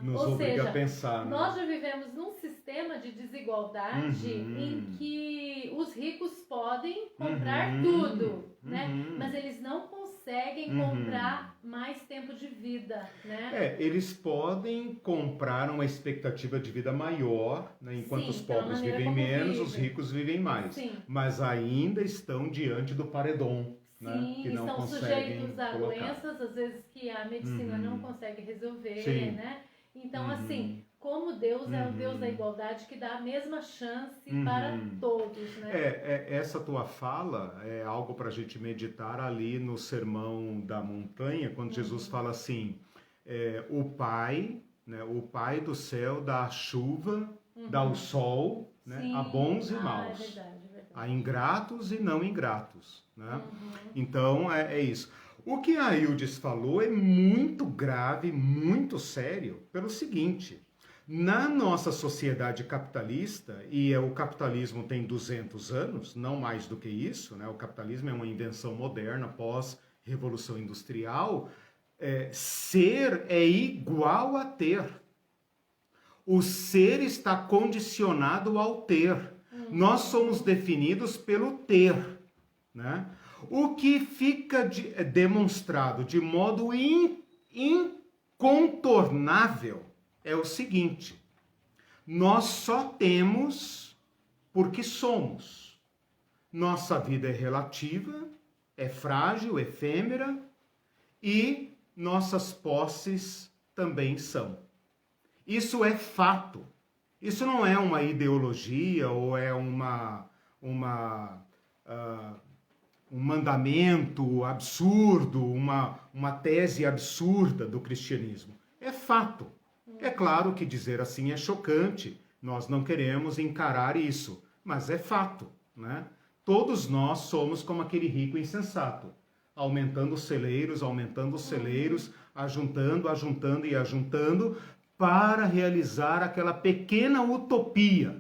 nos ou obriga seja, a pensar, né? nós já vivemos num sistema de desigualdade em que os ricos podem comprar tudo, né? Mas eles não conseguem comprar mais tempo de vida, né? Eles podem comprar uma expectativa de vida maior, né? Enquanto os pobres vivem menos, os ricos vivem mais. Sim. Mas ainda estão diante do paredão, né? Sim, Que não estão conseguem sujeitos a colocar. doenças, às vezes que a medicina não consegue resolver, Sim. né? Então, assim, como Deus é o Deus da igualdade, que dá a mesma chance para todos, né? Essa tua fala é algo para a gente meditar ali no Sermão da Montanha, quando Jesus fala assim, o Pai, né, o Pai do céu dá a chuva, dá o sol, né, a bons e maus, é verdade. a ingratos e não ingratos, né? Então, é isso. O que a Ildes falou é muito grave, muito sério, pelo seguinte: na nossa sociedade capitalista, e o capitalismo tem 200 anos, não mais do que isso, né? O capitalismo é uma invenção moderna pós-revolução industrial, ser é igual a ter. O ser está condicionado ao ter. Nós somos definidos pelo ter, né? O que fica demonstrado de modo incontornável é o seguinte: nós só temos porque somos. Nossa vida é relativa, é frágil, efêmera, e nossas posses também são. Isso é fato. Isso não é uma ideologia ou é um mandamento absurdo, uma tese absurda do cristianismo. É fato. É claro que dizer assim é chocante. Nós não queremos encarar isso, mas é fato, né? Todos nós somos como aquele rico insensato, aumentando os celeiros, ajuntando e ajuntando, para realizar aquela pequena utopia.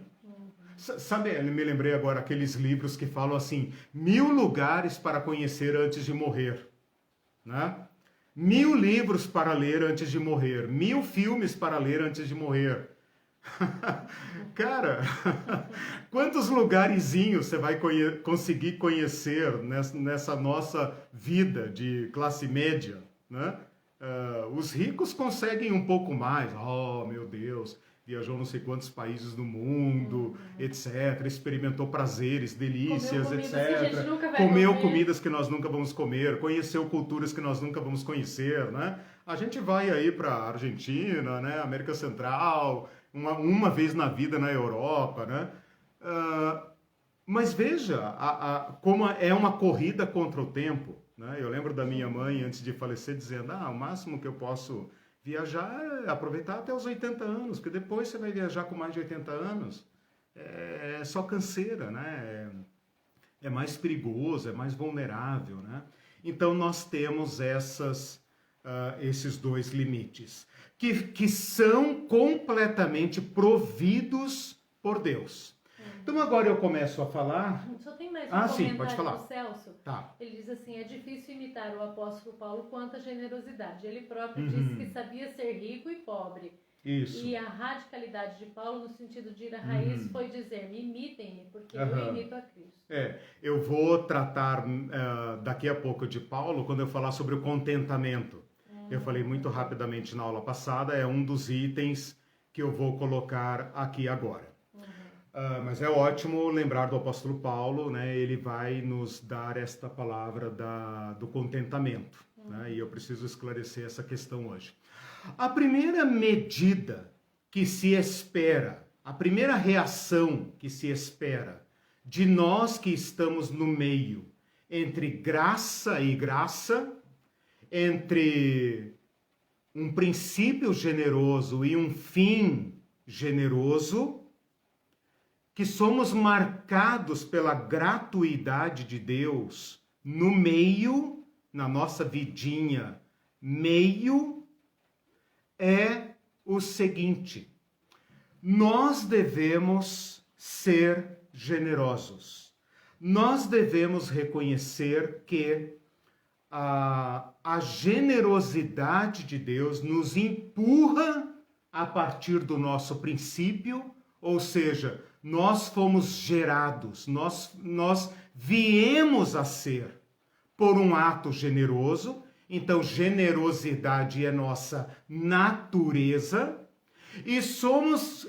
Sabe, eu me lembrei agora aqueles livros que falam assim, 1000 lugares para conhecer antes de morrer, né? 1000 livros para ler antes de morrer, 1000 filmes para ler antes de morrer. Cara, quantos lugarzinhos você vai conseguir conhecer nessa nossa vida de classe média, né? Os ricos conseguem um pouco mais. Oh, meu Deus, viajou não sei quantos países do mundo, etc. Experimentou prazeres, delícias, etc. Comeu comidas que nós nunca vamos comer, conheceu culturas que nós nunca vamos conhecer, né? A gente vai aí para a Argentina, né? América Central, uma vez na vida na Europa, né? Mas veja como é uma corrida contra o tempo. Né? Eu lembro da minha mãe, antes de falecer, dizendo, o máximo que eu posso viajar é aproveitar até os 80 anos, porque depois você vai viajar com mais de 80 anos, é só canseira, né? É mais perigoso, é mais vulnerável, né? Então nós temos esses dois limites, que são completamente providos por Deus. Então agora eu começo a falar... Só tem mais um comentário sim, pode falar. do Celso. Tá. Ele diz assim, é difícil imitar o apóstolo Paulo quanto à generosidade. Ele próprio disse que sabia ser rico e pobre. Isso. E a radicalidade de Paulo, no sentido de ir à raiz, foi dizer, imitem-me, porque eu imito a Cristo. Eu vou tratar daqui a pouco de Paulo, quando eu falar sobre o contentamento. Eu falei muito rapidamente na aula passada, é um dos itens que eu vou colocar aqui agora. Mas é ótimo lembrar do apóstolo Paulo, né? Ele vai nos dar esta palavra do contentamento, né? E eu preciso esclarecer essa questão hoje. A primeira medida que se espera, a primeira reação que se espera de nós que estamos no meio entre graça e graça, entre um princípio generoso e um fim generoso, que somos marcados pela gratuidade de Deus no meio, na nossa vidinha, é o seguinte: nós devemos ser generosos. Nós devemos reconhecer que a generosidade de Deus nos empurra a partir do nosso princípio, ou seja, nós fomos gerados, nós viemos a ser por um ato generoso. Então, generosidade é nossa natureza e somos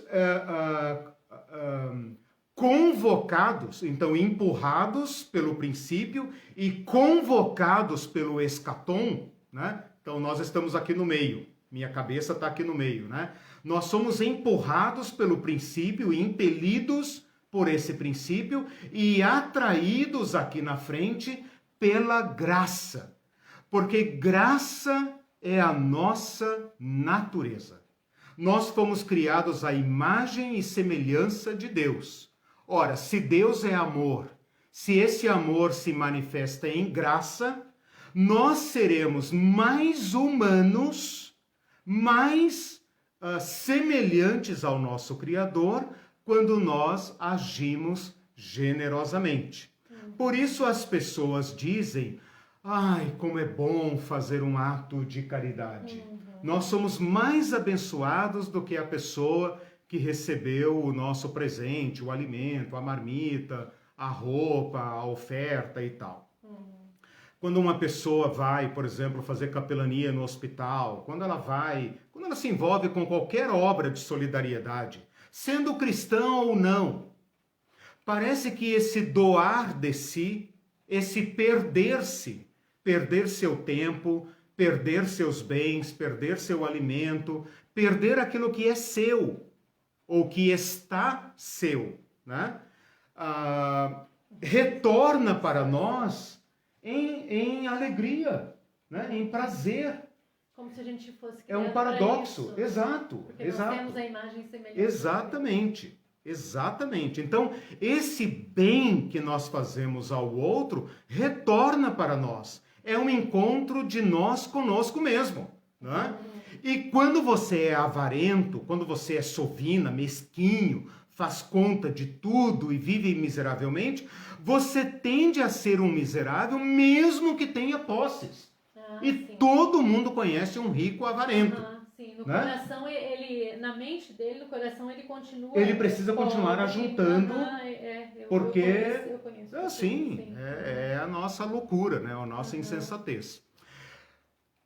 convocados, então empurrados pelo princípio e convocados pelo escatom, né? Então, nós estamos aqui no meio, minha cabeça está aqui no meio, né? Nós somos empurrados pelo princípio, impelidos por esse princípio e atraídos aqui na frente pela graça. Porque graça é a nossa natureza. Nós fomos criados à imagem e semelhança de Deus. Ora, se Deus é amor, se esse amor se manifesta em graça, nós seremos mais humanos, mais semelhantes ao nosso Criador, quando nós agimos generosamente. Por isso as pessoas dizem, ai, como é bom fazer um ato de caridade. Nós somos mais abençoados do que a pessoa que recebeu o nosso presente, o alimento, a marmita, a roupa, a oferta e tal. Quando uma pessoa vai, por exemplo, fazer capelania no hospital, quando ela se envolve com qualquer obra de solidariedade, sendo cristão ou não, parece que esse doar de si, esse perder-se, perder seu tempo, perder seus bens, perder seu alimento, perder aquilo que é seu, ou que está seu, né? Retorna para nós em alegria, né? Em prazer. Como se a gente fosse É um paradoxo, isso, exato. Porque exato. nós temos a imagem semelhante. Exatamente, exatamente. Então, esse bem que nós fazemos ao outro retorna para nós. É um encontro de nós conosco mesmo, né? E quando você é avarento, quando você é sovina, mesquinho, faz conta de tudo e vive miseravelmente, você tende a ser um miserável mesmo que tenha posses. E sim. todo mundo conhece um rico avarento. Sim, no né? coração na mente dele, no coração ele continua. Ele precisa continuar ajuntando, porque eu conheço, assim, é a nossa loucura, né? A nossa insensatez.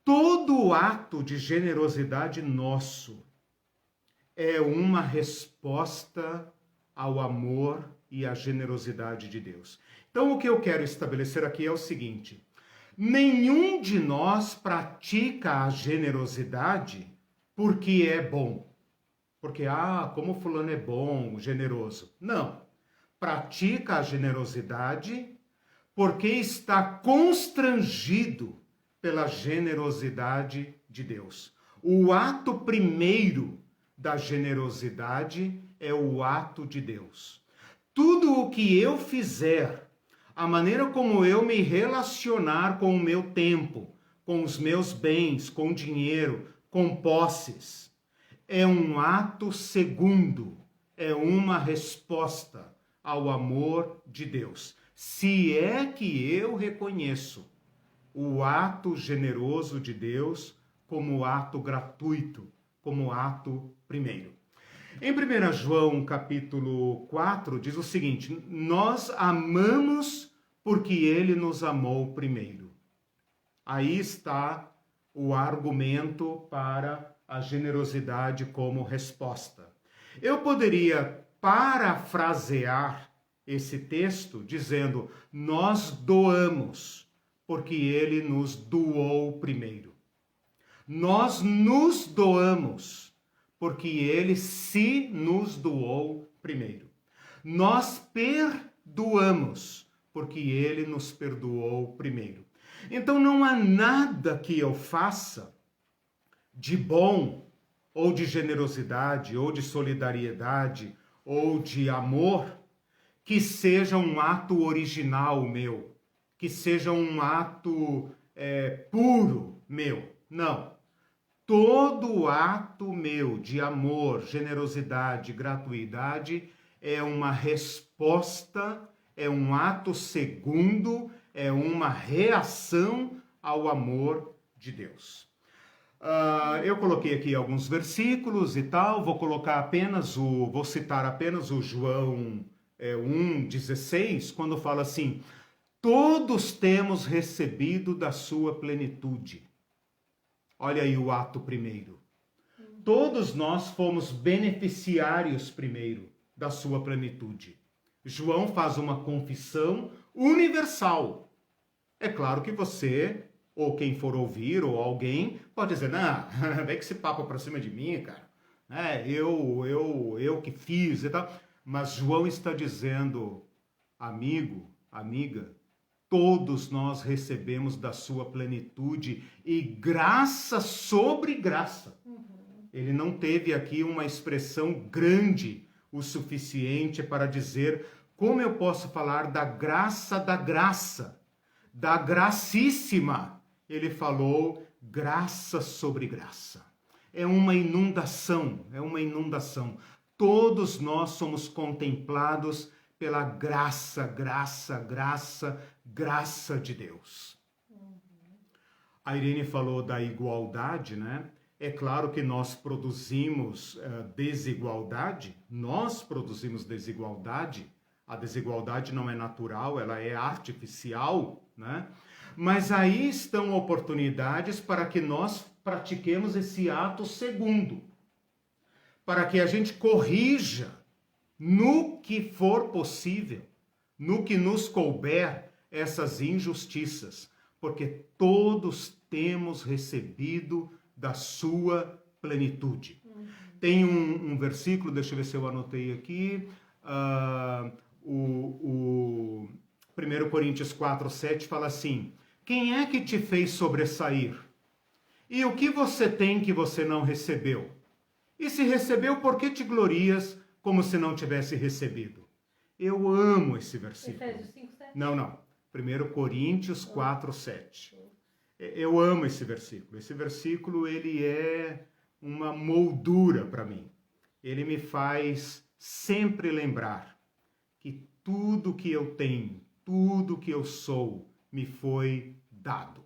Todo ato de generosidade nosso é uma resposta ao amor e à generosidade de Deus. Então, o que eu quero estabelecer aqui é o seguinte: nenhum de nós pratica a generosidade porque é bom. Porque, como fulano é bom, generoso. Não. Pratica a generosidade porque está constrangido pela generosidade de Deus. O ato primeiro da generosidade é o ato de Deus. Tudo o que eu fizer, a maneira como eu me relacionar com o meu tempo, com os meus bens, com dinheiro, com posses, é um ato segundo, é uma resposta ao amor de Deus. Se é que eu reconheço o ato generoso de Deus como ato gratuito, como ato primeiro. Em 1 João capítulo 4 diz o seguinte: nós amamos porque ele nos amou primeiro. Aí está o argumento para a generosidade como resposta. Eu poderia parafrasear esse texto dizendo: nós doamos porque ele nos doou primeiro. Nós nos doamos porque ele se nos doou primeiro. Nós perdoamos porque ele nos perdoou primeiro. Então não há nada que eu faça de bom, ou de generosidade, ou de solidariedade, ou de amor, que seja um ato original meu, que seja um ato puro meu. Não. Todo ato meu de amor, generosidade, gratuidade é uma resposta, é um ato segundo, é uma reação ao amor de Deus. Eu coloquei aqui alguns versículos e tal, vou citar apenas o João 1,16, quando fala assim: todos temos recebido da sua plenitude. Olha aí o ato primeiro. Todos nós fomos beneficiários primeiro da sua plenitude. João faz uma confissão universal. É claro que você, ou quem for ouvir, ou alguém, pode dizer: não, vem com esse papo pra cima de mim, cara. eu que fiz e tal. Mas João está dizendo, amigo, amiga, todos nós recebemos da sua plenitude e graça sobre graça. Ele não teve aqui uma expressão grande o suficiente para dizer como eu posso falar da graça, da gracíssima. Ele falou graça sobre graça. É uma inundação, é uma inundação. Todos nós somos contemplados pela graça, graça, graça, graça de Deus. A Irene falou da igualdade, né? É claro que nós produzimos desigualdade, a desigualdade não é natural, ela é artificial, né? Mas aí estão oportunidades para que nós pratiquemos esse ato segundo, para que a gente corrija no que for possível, no que nos couber essas injustiças, porque todos temos recebido da sua plenitude. Tem um versículo, deixa eu ver se eu anotei aqui, 1 Coríntios 4:7 fala assim: quem é que te fez sobressair? E o que você tem que você não recebeu? E se recebeu, por que te glorias como se não tivesse recebido? Eu amo esse versículo. Efésios 5:7? Não. 1 Coríntios 4:7. Eu amo esse versículo. Esse versículo, ele é uma moldura para mim. Ele me faz sempre lembrar que tudo que eu tenho, tudo que eu sou, me foi dado.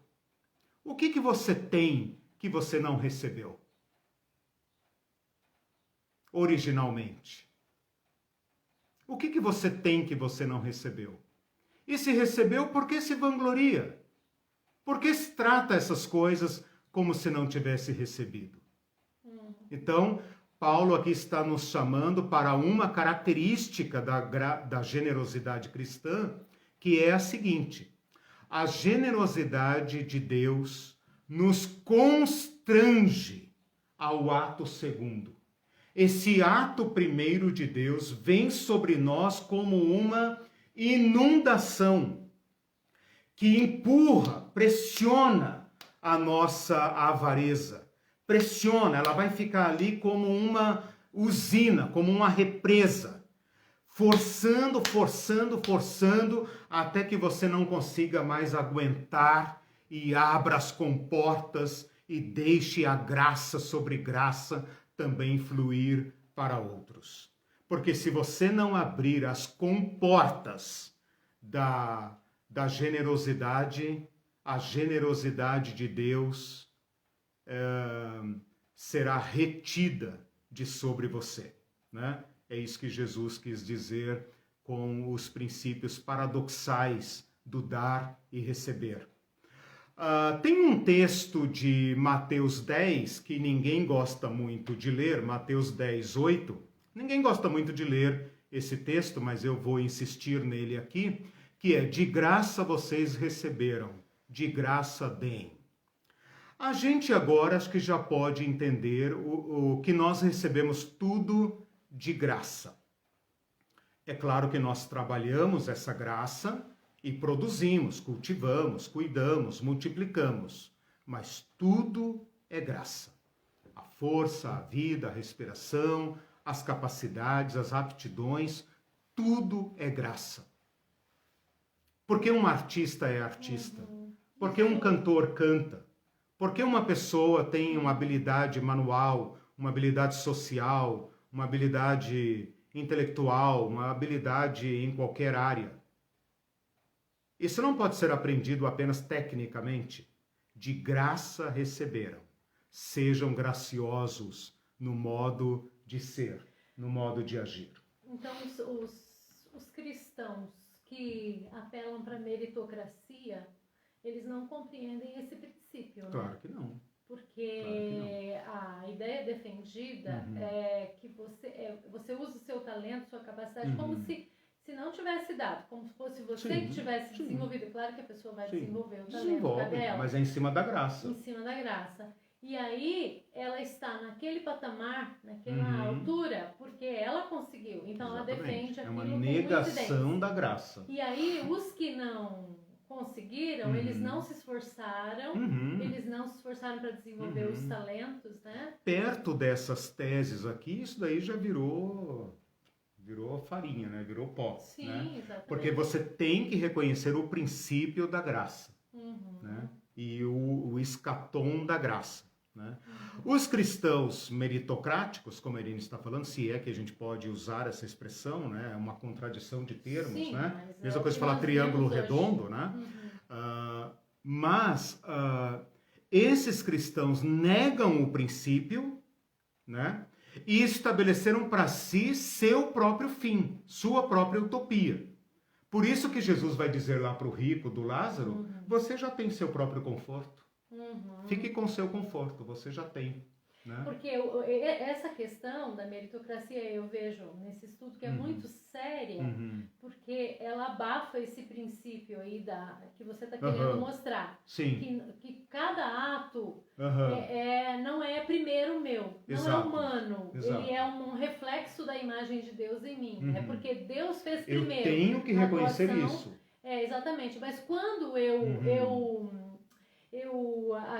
O que você tem que você não recebeu? Originalmente. O que você tem que você não recebeu? E se recebeu, por que se vangloria? Por que se trata essas coisas como se não tivesse recebido? Então, Paulo aqui está nos chamando para uma característica da generosidade cristã, que é a seguinte: a generosidade de Deus nos constrange ao ato segundo. Esse ato primeiro de Deus vem sobre nós como uma inundação que empurra, pressiona a nossa avareza. Pressiona, ela vai ficar ali como uma usina, como uma represa, forçando, até que você não consiga mais aguentar e abra as comportas e deixe a graça sobre graça também fluir para outros. Porque se você não abrir as comportas da generosidade, a generosidade de Deus será retida de sobre você, né? É isso que Jesus quis dizer com os princípios paradoxais do dar e receber. Tem um texto de Mateus 10 que ninguém gosta muito de ler, Mateus 10:8. Ninguém gosta muito de ler esse texto, mas eu vou insistir nele aqui, que é: de graça vocês receberam, de graça deem. A gente agora acho que já pode entender o que nós recebemos tudo de graça. É claro que nós trabalhamos essa graça e produzimos, cultivamos, cuidamos, multiplicamos, mas tudo é graça. A força, a vida, a respiração, as capacidades, as aptidões, tudo é graça. Porque um artista é artista, porque um cantor canta, porque uma pessoa tem uma habilidade manual, uma habilidade social, uma habilidade intelectual, uma habilidade em qualquer área. Isso não pode ser aprendido apenas tecnicamente. De graça receberam. Sejam graciosos no modo de ser, no modo de agir. Então, os cristãos que apelam para a meritocracia, eles não compreendem esse princípio, né? Claro que não. Porque a ideia defendida é que você usa o seu talento, sua capacidade, como se não tivesse dado, como se fosse você que tivesse desenvolvido. Claro que a pessoa vai desenvolver o talento, mas é em cima da graça. Em cima da graça. E aí ela está naquele patamar, naquela altura, porque ela conseguiu. Então ela defende aquilo uma com negação da graça. E aí os que não conseguiram, eles não se esforçaram, eles não se esforçaram para desenvolver os talentos, né? Perto dessas teses aqui, isso daí já virou farinha, né? Virou pó. Sim, né? exatamente. Porque você tem que reconhecer o princípio da graça, né? E o escatom da graça. Né? Os cristãos meritocráticos, como a Irene está falando, se é que a gente pode usar essa expressão, né? É uma contradição de termos, Sim, né? mas Mesma coisa de falar triângulo redondo, hoje. né? Mas esses cristãos negam o princípio, né? E estabeleceram para si seu próprio fim, sua própria utopia. Por isso que Jesus vai dizer lá para o rico do Lázaro, você já tem seu próprio conforto. Fique com seu conforto, você já tem. Né? Porque essa questão da meritocracia eu vejo nesse estudo que é muito séria, porque ela abafa esse princípio aí que você está querendo mostrar. Sim. Que cada ato não é primeiro meu, não é humano. Exato. Ele é um reflexo da imagem de Deus em mim. É porque Deus fez primeiro. Eu tenho que reconhecer isso. Exatamente. Mas quando eu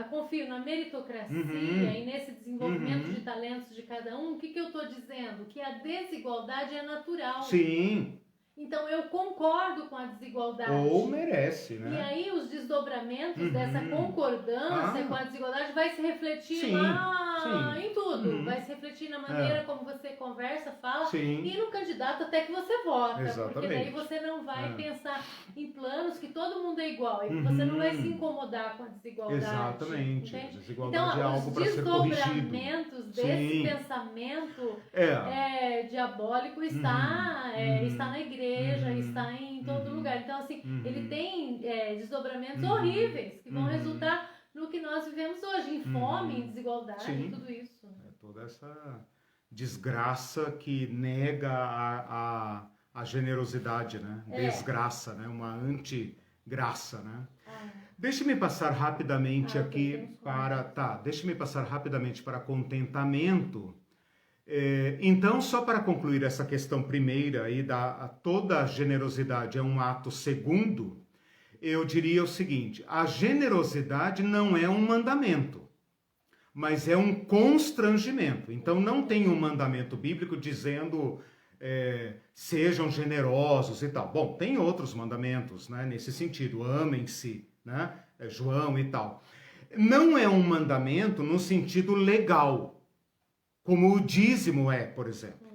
confio na meritocracia e nesse desenvolvimento de talentos de cada um, o que eu estou dizendo? Que a desigualdade é natural. Sim. Então eu concordo com a desigualdade. Ou merece, né? E aí os desdobramentos dessa concordância com a desigualdade vai se refletir lá em tudo. Vai se refletir na maneira como você conversa, fala e no candidato até que você vota. Exatamente. Porque daí você não vai pensar em planos que todo mundo é igual. E você não vai se incomodar com a desigualdade. Exatamente. Entende? A desigualdade então, é algo para ser corrigido. Os desdobramentos desse pensamento diabólico está na igreja, está em todo lugar. Então, assim, ele tem desdobramentos horríveis que vão resultar no que nós vivemos hoje, em fome, em desigualdade, e tudo isso. É toda essa desgraça que nega a generosidade, né? Desgraça, né? Uma antigraça, né? Deixe-me passar rapidamente aqui deixe-me passar rapidamente para contentamento. Então, só para concluir essa questão primeira aí toda a generosidade é um ato segundo, eu diria o seguinte: a generosidade não é um mandamento, mas é um constrangimento. Então não tem um mandamento bíblico dizendo sejam generosos e tal. Bom, tem outros mandamentos, né, nesse sentido, amem-se, né, João e tal. Não é um mandamento no sentido legal, como o dízimo por exemplo,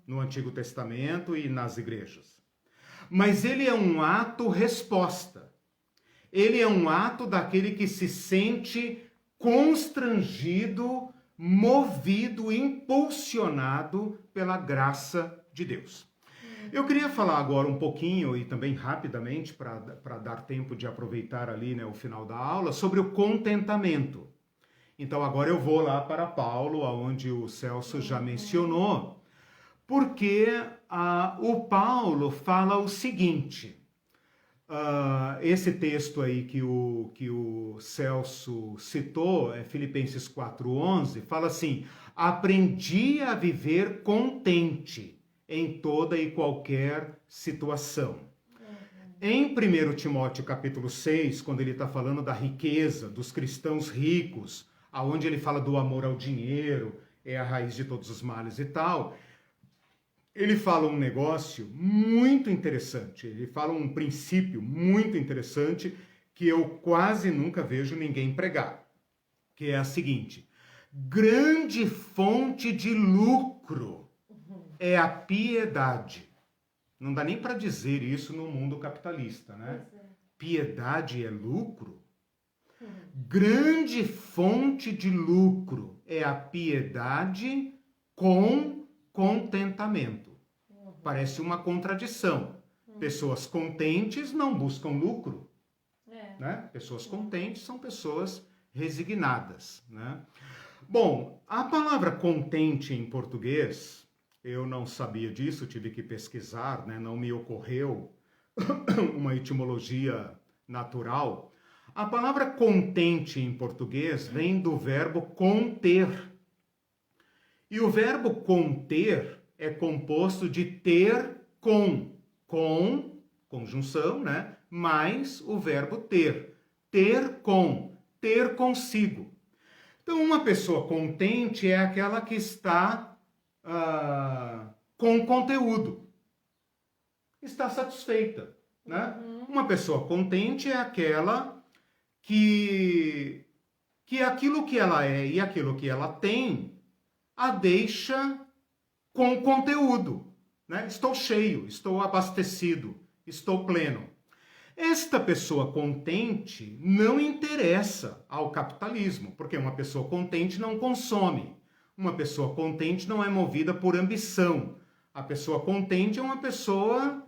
no Antigo Testamento e nas igrejas. Mas ele é um ato-resposta. Ele é um ato daquele que se sente constrangido, movido, impulsionado pela graça de Deus. Eu queria falar agora um pouquinho, e também rapidamente, para dar tempo de aproveitar ali, né, o final da aula, sobre o contentamento. Então agora eu vou lá para Paulo, onde o Celso já mencionou, porque o Paulo fala o seguinte, esse texto aí que o Celso citou, Filipenses 4:11, fala assim: aprendi a viver contente em toda e qualquer situação. Em 1 Timóteo capítulo 6, quando ele está falando da riqueza, dos cristãos ricos, aonde ele fala do amor ao dinheiro, é a raiz de todos os males e tal, ele fala um negócio muito interessante, ele fala um princípio muito interessante que eu quase nunca vejo ninguém pregar, que é a seguinte: grande fonte de lucro é a piedade. Não dá nem para dizer isso no mundo capitalista, né? Piedade é lucro? Grande fonte de lucro é a piedade com contentamento. Parece uma contradição. Pessoas contentes não buscam lucro. Né? Pessoas contentes são pessoas resignadas. Né? Bom, a palavra contente em português, eu não sabia disso, tive que pesquisar, né? Não me ocorreu uma etimologia natural. A palavra contente em português vem do verbo conter. E o verbo conter é composto de ter com conjunção, né? Mais o verbo ter. Ter com, ter consigo. Então, uma pessoa contente é aquela que está com conteúdo. Está satisfeita, né? Uma pessoa contente é aquela que aquilo que ela é e aquilo que ela tem a deixa com conteúdo, né? Estou cheio, estou abastecido, estou pleno. Esta pessoa contente não interessa ao capitalismo, porque uma pessoa contente não consome. Uma pessoa contente não é movida por ambição. A pessoa contente é uma pessoa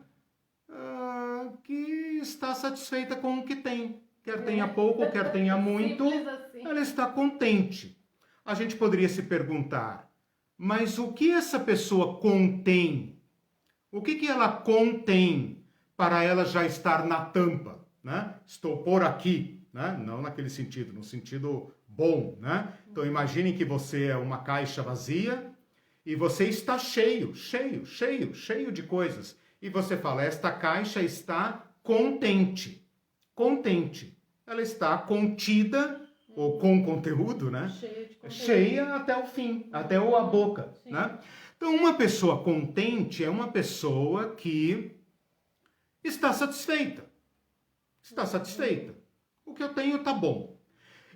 que está satisfeita com o que tem. Quer tenha pouco, quer tenha muito, assim. Ela está contente. A gente poderia se perguntar, mas o que essa pessoa contém? O que ela contém para ela já estar na tampa, né? Estou por aqui, né? Não naquele sentido, no sentido bom, né? Então imagine que você é uma caixa vazia e você está cheio de coisas. E você fala, esta caixa está contente. Ela está contida, ou com conteúdo, né? Cheia até o fim, até a boca, né? Então, uma pessoa contente é uma pessoa que está satisfeita. O que eu tenho tá bom.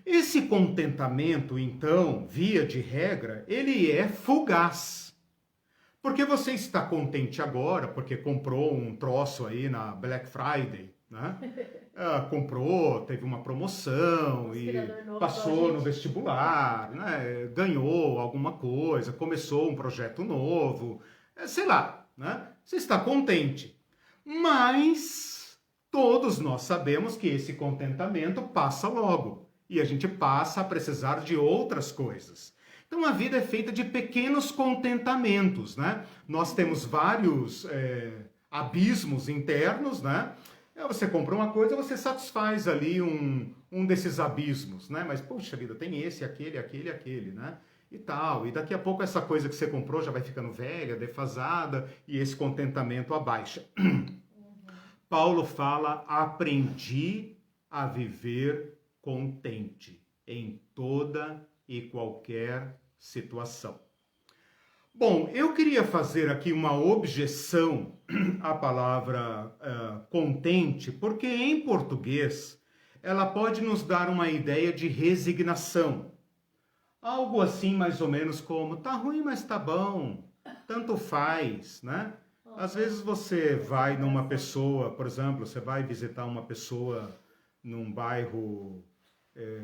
Esse contentamento, então, via de regra, ele é fugaz. Porque você está contente agora, porque comprou um troço aí na Black Friday, né? Comprou, teve uma promoção e passou no vestibular, né? Ganhou alguma coisa, começou um projeto novo, sei lá, né? Você está contente. Mas todos nós sabemos que esse contentamento passa logo e a gente passa a precisar de outras coisas. Então a vida é feita de pequenos contentamentos, né? Nós temos vários abismos internos, né? Você compra uma coisa, você satisfaz ali um desses abismos, né? Mas, poxa vida, tem esse, aquele, né? E tal. E daqui a pouco essa coisa que você comprou já vai ficando velha, defasada, e esse contentamento abaixa. Paulo fala, aprendi a viver contente em toda e qualquer situação. Bom, eu queria fazer aqui uma objeção à palavra contente, porque em português ela pode nos dar uma ideia de resignação. Algo assim mais ou menos como, tá ruim, mas tá bom, tanto faz, né? Às vezes você vai numa pessoa, por exemplo, você vai visitar uma pessoa num bairro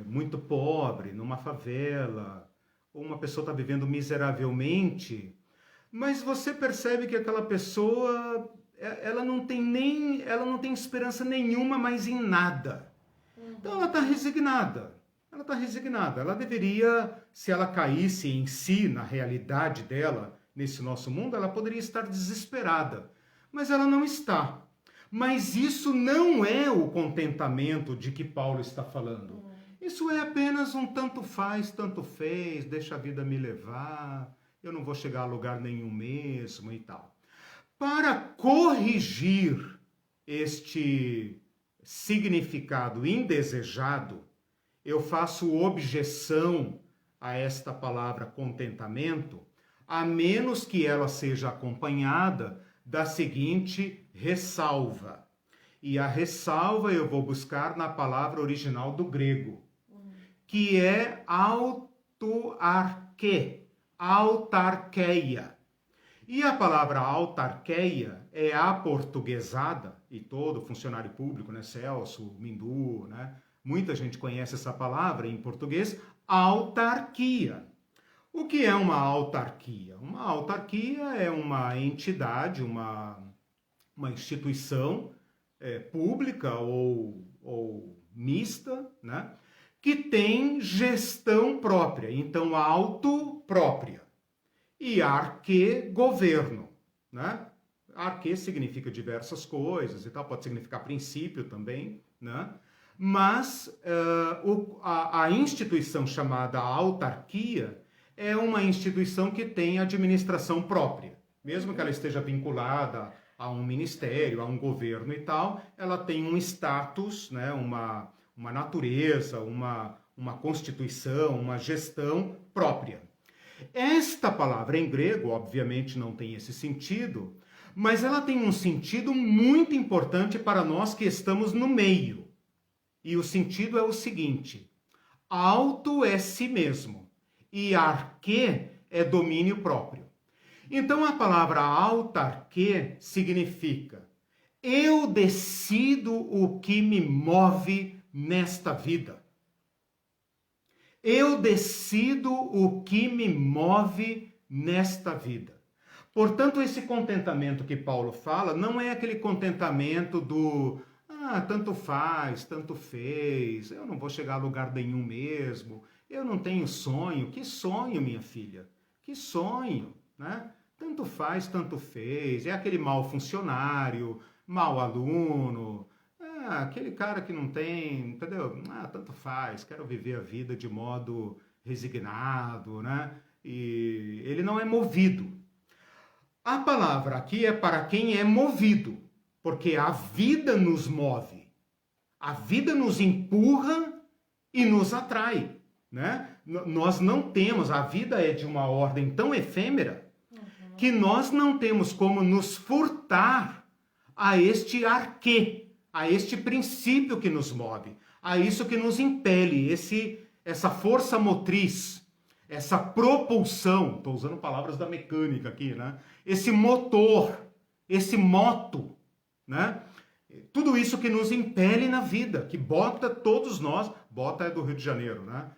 muito pobre, numa favela, ou uma pessoa está vivendo miseravelmente, mas você percebe que aquela pessoa, ela não tem esperança nenhuma mais em nada. Então ela está resignada. Ela deveria, se ela caísse em si, na realidade dela, nesse nosso mundo, ela poderia estar desesperada. Mas ela não está. Mas isso não é o contentamento de que Paulo está falando. Isso é apenas um tanto faz, tanto fez, deixa a vida me levar, eu não vou chegar a lugar nenhum mesmo e tal. Para corrigir este significado indesejado, eu faço objeção a esta palavra contentamento, a menos que ela seja acompanhada da seguinte ressalva. E a ressalva eu vou buscar na palavra original do grego, que é autarqueia. E a palavra autarqueia é aportuguesada, e todo funcionário público, né, Celso, Mindu, né, muita gente conhece essa palavra em português, autarquia. O que é uma autarquia? Uma autarquia é uma entidade, uma instituição pública ou mista, né, que tem gestão própria, então autoprópria. E arque, governo, né? Arque significa diversas coisas e tal, pode significar princípio também, né? mas a instituição chamada autarquia é uma instituição que tem administração própria. Mesmo que ela esteja vinculada a um ministério, a um governo e tal, ela tem um status, né, uma natureza, uma constituição, uma gestão própria. Esta palavra em grego, obviamente, não tem esse sentido, mas ela tem um sentido muito importante para nós que estamos no meio. E o sentido é o seguinte: auto é si mesmo e arquê é domínio próprio. Então a palavra autarquê significa eu decido o que me move nesta vida. Eu decido o que me move nesta vida. Portanto, esse contentamento que Paulo fala não é aquele contentamento do tanto faz, tanto fez, eu não vou chegar a lugar nenhum mesmo, eu não tenho sonho. Que sonho, minha filha? Que sonho, né? Tanto faz, tanto fez. É aquele mau funcionário, mau aluno, aquele cara que não tem, entendeu? Tanto faz, quero viver a vida de modo resignado, né? E ele não é movido. A palavra aqui é para quem é movido, porque a vida nos move. A vida nos empurra e nos atrai, né? Nós não temos, a vida é de uma ordem tão efêmera que nós não temos como nos furtar a este arquê, a este princípio que nos move, a isso que nos impele, essa força motriz, essa propulsão, estou usando palavras da mecânica aqui, né? Esse motor, esse moto, né? Tudo isso que nos impele na vida, que bota todos nós, bota é do Rio de Janeiro, né?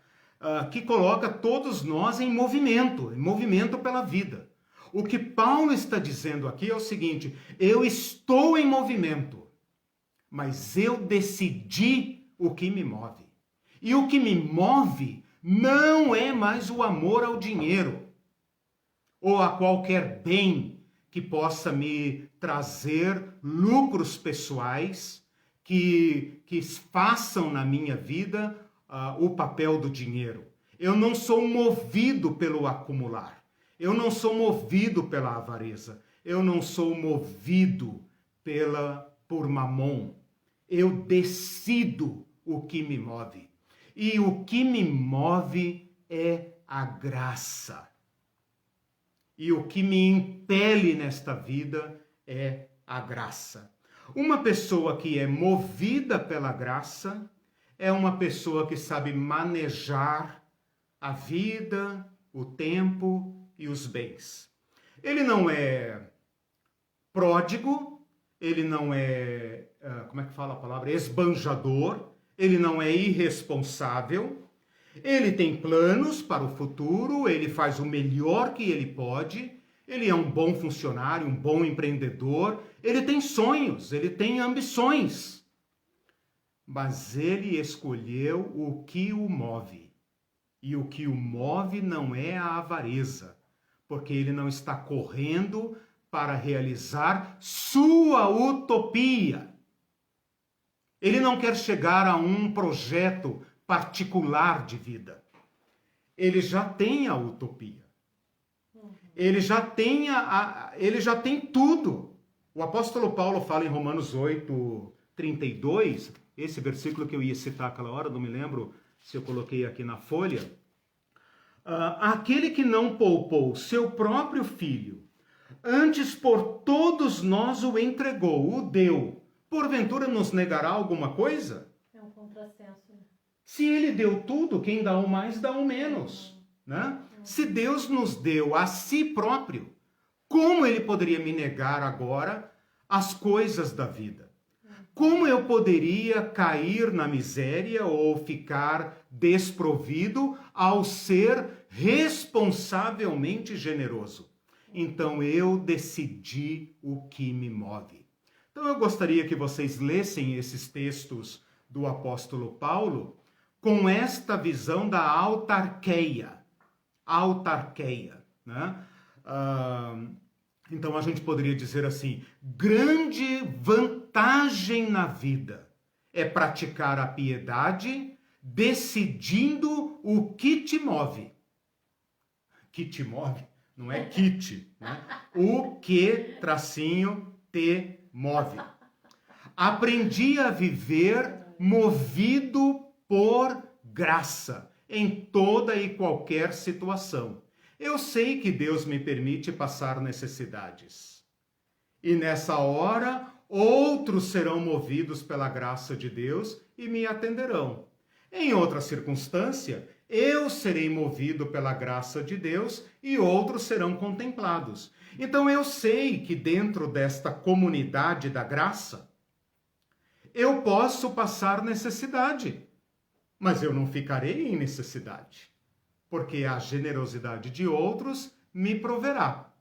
Que coloca todos nós em movimento pela vida. O que Paulo está dizendo aqui é o seguinte: eu estou em movimento, mas eu decidi o que me move. E o que me move não é mais o amor ao dinheiro ou a qualquer bem que possa me trazer lucros pessoais que façam na minha vida o papel do dinheiro. Eu não sou movido pelo acumular. Eu não sou movido pela avareza. Eu não sou movido por mamon. Eu decido o que me move. E o que me move é a graça. E o que me impele nesta vida é a graça. Uma pessoa que é movida pela graça é uma pessoa que sabe manejar a vida, o tempo e os bens. Ele não é pródigo, ele não é, como é que fala a palavra? Esbanjador, ele não é irresponsável, ele tem planos para o futuro, ele faz o melhor que ele pode, ele é um bom funcionário, um bom empreendedor, ele tem sonhos, ele tem ambições, mas ele escolheu o que o move. E o que o move não é a avareza, porque ele não está correndo para realizar sua utopia. Ele não quer chegar a um projeto particular de vida. Ele já tem a utopia. Ele já tem tudo. O apóstolo Paulo fala em Romanos 8:32, esse versículo que eu ia citar aquela hora, não me lembro se eu coloquei aqui na folha. Aquele que não poupou seu próprio filho, antes por todos nós o entregou, o deu, porventura nos negará alguma coisa? É um contrassenso. Se ele deu tudo, quem dá o mais dá o menos, né? Se Deus nos deu a si próprio, como ele poderia me negar agora as coisas da vida? Como eu poderia cair na miséria ou ficar desprovido ao ser responsavelmente generoso? Então eu decidi o que me move. Então eu gostaria que vocês lessem esses textos do apóstolo Paulo com esta visão da autarqueia. Autarqueia, né? Então a gente poderia dizer assim: grande vantagem na vida é praticar a piedade, decidindo o que te move. Que te move? Não é kit, né? O que, tracinho, te move. Aprendi a viver movido por graça em toda e qualquer situação. Eu sei que Deus me permite passar necessidades. E nessa hora, outros serão movidos pela graça de Deus e me atenderão. Em outra circunstância, eu serei movido pela graça de Deus e outros serão contemplados. Então eu sei que dentro desta comunidade da graça, eu posso passar necessidade, mas eu não ficarei em necessidade, porque a generosidade de outros me proverá.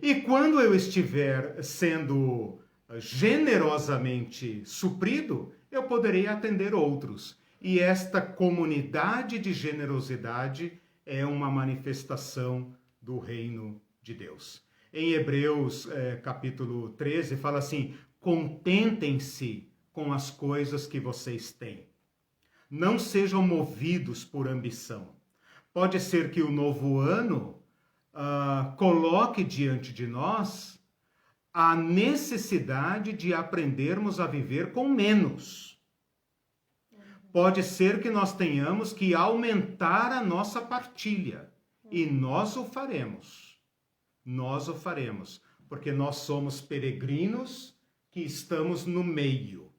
E quando eu estiver sendo generosamente suprido, eu poderei atender outros. E esta comunidade de generosidade é uma manifestação do reino de Deus. Em Hebreus capítulo 13 fala assim: contentem-se com as coisas que vocês têm. Não sejam movidos por ambição. Pode ser que o novo ano coloque diante de nós a necessidade de aprendermos a viver com menos. Pode ser que nós tenhamos que aumentar a nossa partilha. E nós o faremos. Nós o faremos. Porque nós somos peregrinos que estamos no meio.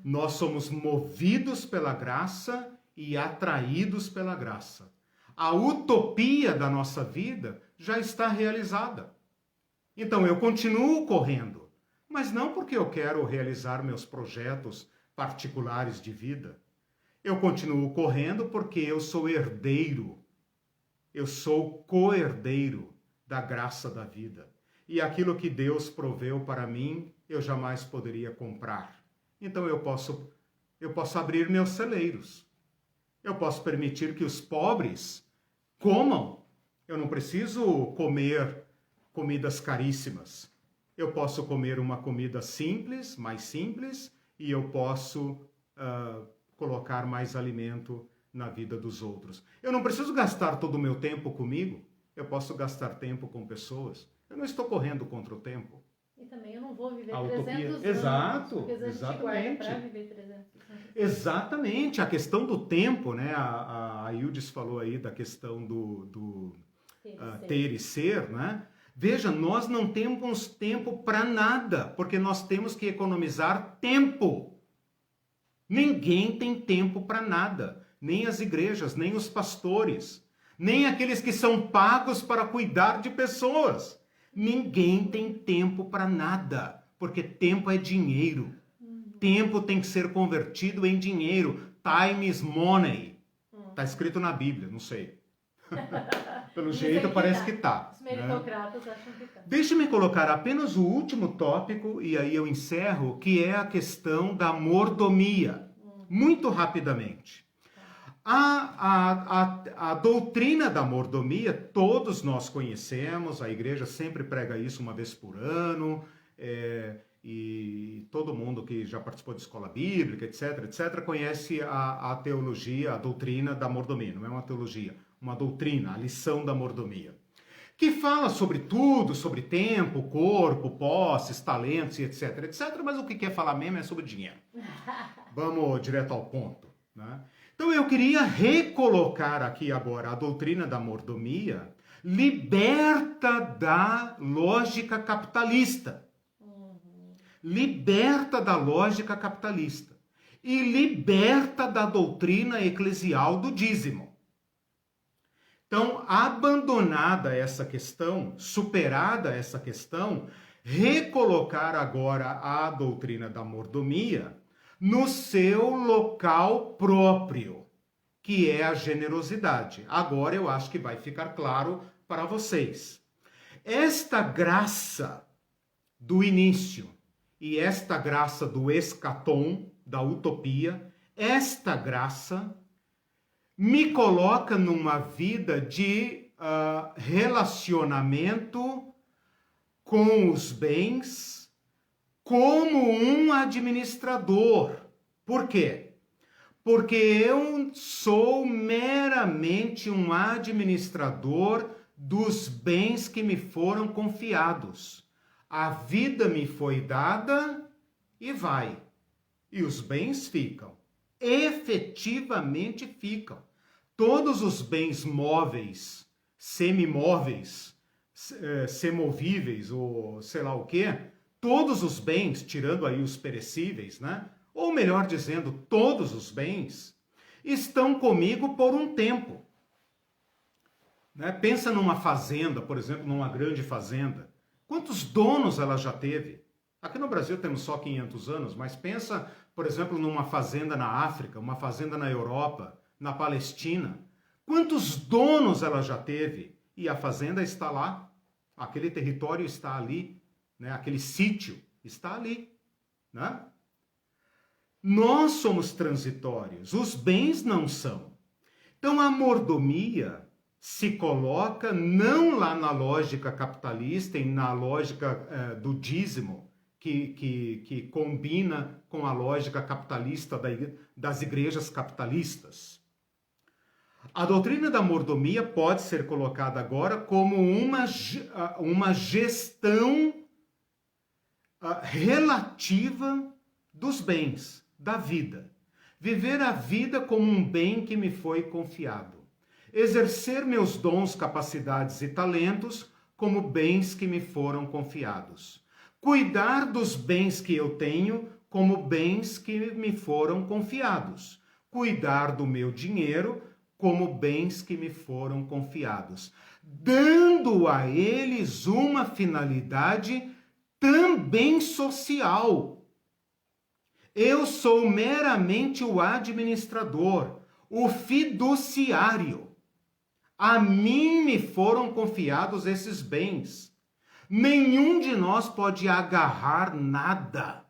Nós somos movidos pela graça e atraídos pela graça. A utopia da nossa vida já está realizada. Então eu continuo correndo. Mas não porque eu quero realizar meus projetos particulares de vida. Eu continuo correndo porque eu sou herdeiro. Eu sou co-herdeiro da graça da vida. E aquilo que Deus proveu para mim, eu jamais poderia comprar. Então eu posso abrir meus celeiros. Eu posso permitir que os pobres comam. Eu não preciso comer comidas caríssimas. Eu posso comer uma comida simples, mais simples, e eu posso colocar mais alimento na vida dos outros. Eu não preciso gastar todo o meu tempo comigo, eu posso gastar tempo com pessoas. Eu não estou correndo contra o tempo. E também eu não vou viver a 300 utopia. anos. Exato, Exatamente. Para viver 300 anos. Exatamente, a questão do tempo, né? A Yildiz falou aí da questão do ter e ser, né? Veja, nós não temos tempo para nada, porque nós temos que economizar tempo. Ninguém tem tempo para nada, nem as igrejas, nem os pastores, nem aqueles que são pagos para cuidar de pessoas. Ninguém tem tempo para nada, porque tempo é dinheiro. Tempo tem que ser convertido em dinheiro. Time is money. Está escrito na Bíblia, não sei. Pelo jeito parece que tá. Os meritocratas acham que tá. Deixe-me colocar apenas o último tópico, e aí eu encerro, que é a questão da mordomia. Muito rapidamente. A doutrina da mordomia, todos nós conhecemos, a igreja sempre prega isso uma vez por ano, e todo mundo que já participou de escola bíblica, etc., conhece a teologia, a doutrina da mordomia. Não é uma teologia, uma doutrina, a lição da mordomia, que fala sobre tudo, sobre tempo, corpo, posses, talentos, etc., mas o que quer falar mesmo é sobre dinheiro. Vamos direto ao ponto, né? Então eu queria recolocar aqui agora a doutrina da mordomia, liberta da lógica capitalista. Liberta da lógica capitalista. E liberta da doutrina eclesial do dízimo. Então, abandonada essa questão, superada essa questão, recolocar agora a doutrina da mordomia no seu local próprio, que é a generosidade. Agora eu acho que vai ficar claro para vocês. Esta graça do início e esta graça do escatom, da utopia, esta graça me coloca numa vida de relacionamento com os bens, como um administrador. Por quê? Porque eu sou meramente um administrador dos bens que me foram confiados. A vida me foi dada e vai. E os bens ficam. Efetivamente ficam. Todos os bens móveis, semimóveis, semovíveis ou sei lá o quê, todos os bens, tirando aí os perecíveis, né? Ou melhor dizendo, todos os bens, estão comigo por um tempo. Né? Pensa numa fazenda, por exemplo, numa grande fazenda. Quantos donos ela já teve? Aqui no Brasil temos só 500 anos, mas pensa, por exemplo, numa fazenda na África, uma fazenda na Europa, na Palestina. Quantos donos ela já teve? E a fazenda está lá, aquele território está ali, né? Aquele sítio está ali. Né? Nós somos transitórios, os bens não são. Então a mordomia se coloca não lá na lógica capitalista e na lógica do dízimo, que combina com a lógica capitalista das igrejas capitalistas. A doutrina da mordomia pode ser colocada agora como uma gestão relativa dos bens, da vida. Viver a vida como um bem que me foi confiado. Exercer meus dons, capacidades e talentos como bens que me foram confiados. Cuidar dos bens que eu tenho como bens que me foram confiados. Cuidar do meu dinheiro como bens que me foram confiados. Dando a eles uma finalidade também social. Eu sou meramente o administrador, o fiduciário. A mim me foram confiados esses bens. Nenhum de nós pode agarrar nada,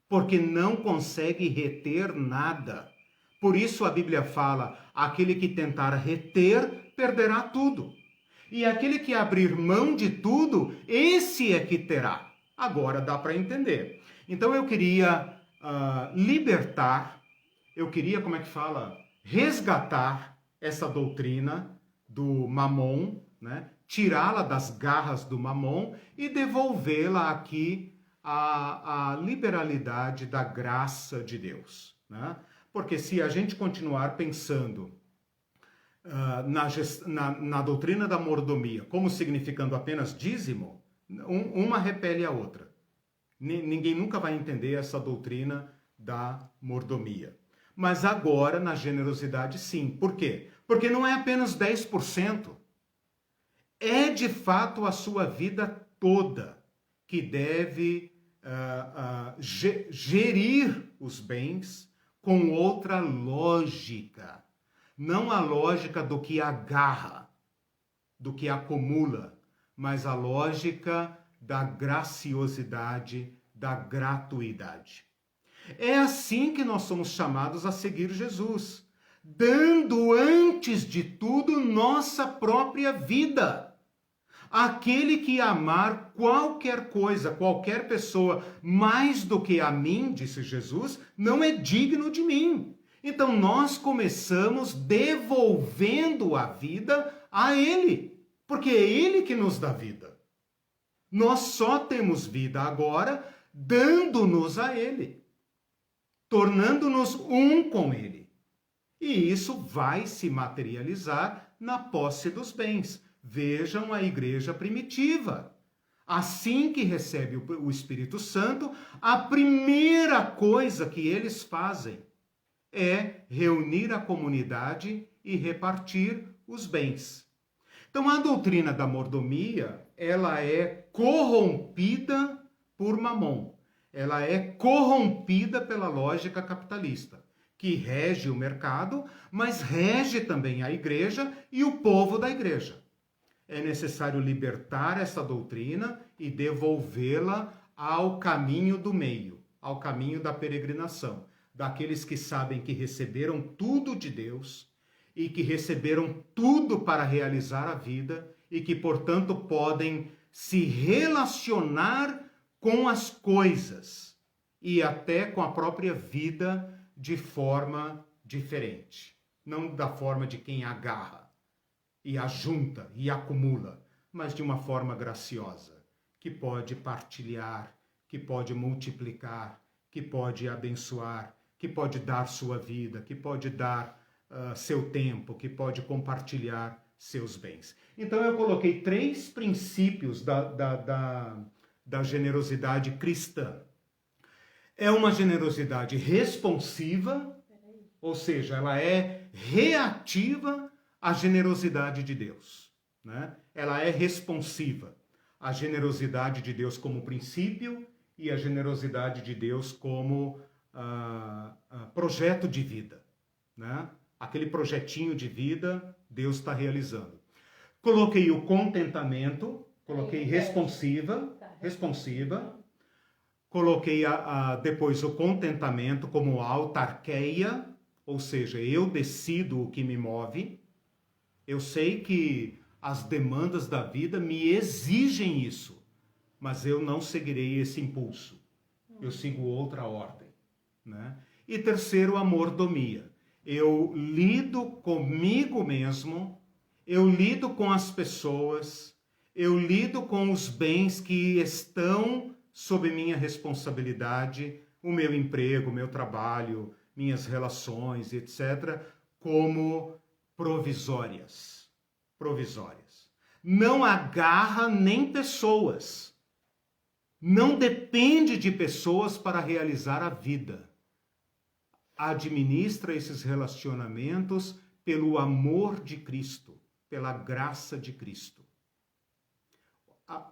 porque não consegue reter nada. Por isso a Bíblia fala, aquele que tentar reter, perderá tudo. E aquele que abrir mão de tudo, esse é que terá. Agora dá para entender. Então eu queria libertar, eu queria, resgatar essa doutrina do Mamon, né? Tirá-la das garras do Mamon e devolvê-la aqui à liberalidade da graça de Deus. Né? Porque se a gente continuar pensando na doutrina da mordomia como significando apenas dízimo, uma repele a outra. Ninguém nunca vai entender essa doutrina da mordomia. Mas agora, na generosidade, sim. Por quê? Porque não é apenas 10%. É, de fato, a sua vida toda que deve gerir os bens com outra lógica. Não a lógica do que agarra, do que acumula, mas a lógica da graciosidade, da gratuidade. É assim que nós somos chamados a seguir Jesus, dando antes de tudo nossa própria vida. Aquele que amar qualquer coisa, qualquer pessoa, mais do que a mim, disse Jesus, não é digno de mim. Então nós começamos devolvendo a vida a Ele, porque é Ele que nos dá vida. Nós só temos vida agora dando-nos a Ele, tornando-nos um com Ele. E isso vai se materializar na posse dos bens. Vejam a igreja primitiva. Assim que recebe o Espírito Santo, a primeira coisa que eles fazem é reunir a comunidade e repartir os bens. Então, a doutrina da mordomia, ela é corrompida por Mamon. Ela é corrompida pela lógica capitalista, que rege o mercado, mas rege também a igreja e o povo da igreja. É necessário libertar essa doutrina e devolvê-la ao caminho do meio, ao caminho da peregrinação, daqueles que sabem que receberam tudo de Deus e que receberam tudo para realizar a vida e que, portanto, podem se relacionar com as coisas e até com a própria vida de forma diferente. Não da forma de quem agarra e ajunta e acumula, mas de uma forma graciosa, que pode partilhar, que pode multiplicar, que pode abençoar, que pode dar sua vida, que pode dar seu tempo, que pode compartilhar seus bens. Então eu coloquei 3 princípios da generosidade cristã. É uma generosidade responsiva, ou seja, ela é reativa à generosidade de Deus, né? Ela é responsiva à generosidade de Deus como princípio e à generosidade de Deus como projeto de vida, né? Aquele projetinho de vida, Deus está realizando. Coloquei o contentamento, coloquei responsiva. Coloquei depois o contentamento como autarqueia, ou seja, eu decido o que me move. Eu sei que as demandas da vida me exigem isso, mas eu não seguirei esse impulso. Eu sigo outra ordem, né? E terceiro, a mordomia. Eu lido comigo mesmo, eu lido com as pessoas, eu lido com os bens que estão sob minha responsabilidade, o meu emprego, o meu trabalho, minhas relações, etc., como provisórias. Não agarra nem pessoas. Não depende de pessoas para realizar a vida. Administra esses relacionamentos pelo amor de Cristo, pela graça de Cristo.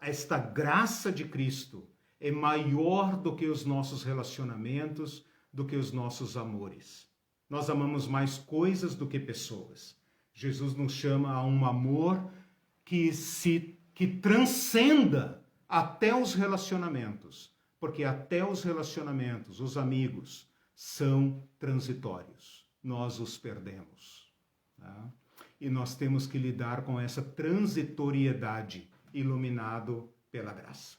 Esta graça de Cristo é maior do que os nossos relacionamentos, do que os nossos amores. Nós amamos mais coisas do que pessoas. Jesus nos chama a um amor que transcenda até os relacionamentos, porque até os relacionamentos, os amigos, são transitórios. Nós os perdemos, tá? E nós temos que lidar com essa transitoriedade, iluminado pela graça.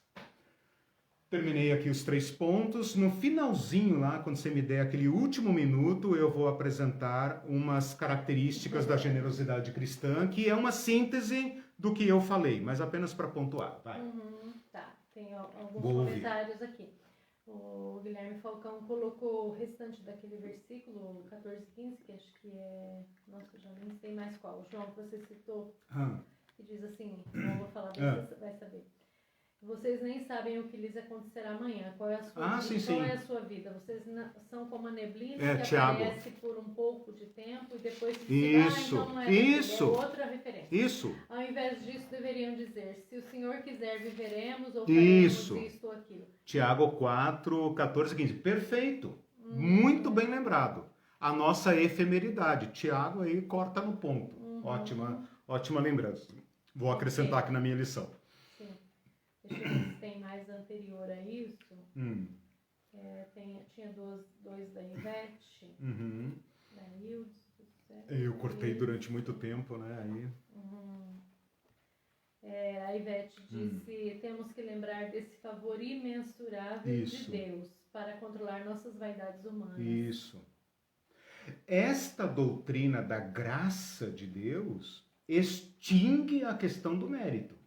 Terminei aqui os 3 pontos. No finalzinho lá, quando você me der aquele último minuto, eu vou apresentar umas características da generosidade cristã, que é uma síntese do que eu falei, mas apenas para pontuar. Vai. Tá, tem alguns comentários aqui. O Guilherme Falcão colocou o restante daquele versículo, 14 e 15, que acho que é... Nossa, já nem sei mais qual. João, que você citou, que diz assim, não vou falar, você vai saber. Vocês nem sabem o que lhes acontecerá amanhã. Qual é a sua vida? Qual é a sua vida? Vocês são como a neblina que Tiago. aparece por um pouco de tempo e depois se então não é isso. É outra referência. Isso. Ao invés disso, deveriam dizer, se o Senhor quiser, viveremos ou faremos isto ou aquilo. Tiago 4, 14 e 15. Perfeito. Muito bem lembrado. A nossa efemeridade. Tiago aí corta no ponto. Ótima lembrança. Vou acrescentar aqui na minha lição. Deixa eu ver se tem mais anterior a isso. Tinha dois da Ivete, da Hildes. Eu cortei durante muito tempo, né? A Ivete disse, temos que lembrar desse favor imensurável de Deus para controlar nossas vaidades humanas. Isso. Esta doutrina da graça de Deus extingue a questão do mérito.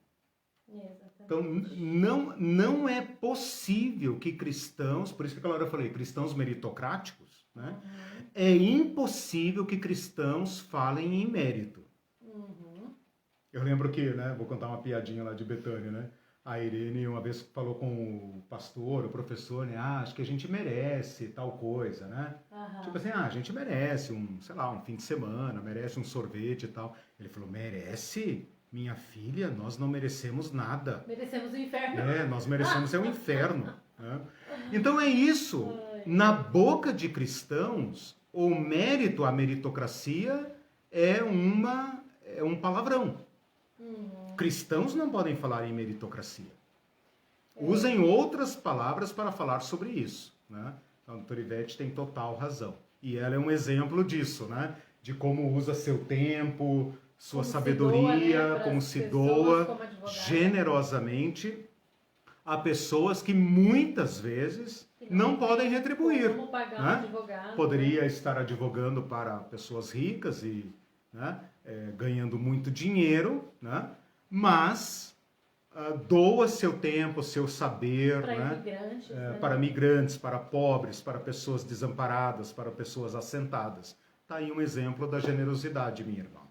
Então, não é possível que cristãos, por isso que aquela hora eu falei, cristãos meritocráticos, né? É impossível que cristãos falem em mérito. Eu lembro que, né, vou contar uma piadinha lá de Betânia, né? A Irene uma vez falou com o pastor, o professor, né? Acho que a gente merece tal coisa, né? Tipo assim, a gente merece um fim de semana, merece um sorvete e tal. Ele falou, merece? Minha filha, nós não merecemos nada. Merecemos o inferno. Nós merecemos o inferno. Né? Então é isso. Na boca de cristãos, o mérito, a meritocracia é um palavrão. Cristãos não podem falar em meritocracia. Usem outras palavras para falar sobre isso. Né? Então, a doutora Ivete tem total razão. E ela é um exemplo disso, né? De como usa seu tempo, sua sabedoria, como se doa generosamente a pessoas que muitas vezes não podem retribuir. Como pagar um né? advogado. Poderia estar advogando para pessoas ricas e né, ganhando muito dinheiro, né? Mas doa seu tempo, seu saber Para né? imigrantes, né? Para migrantes, para pobres, para pessoas desamparadas, para pessoas assentadas. Está aí um exemplo da generosidade, minha irmã.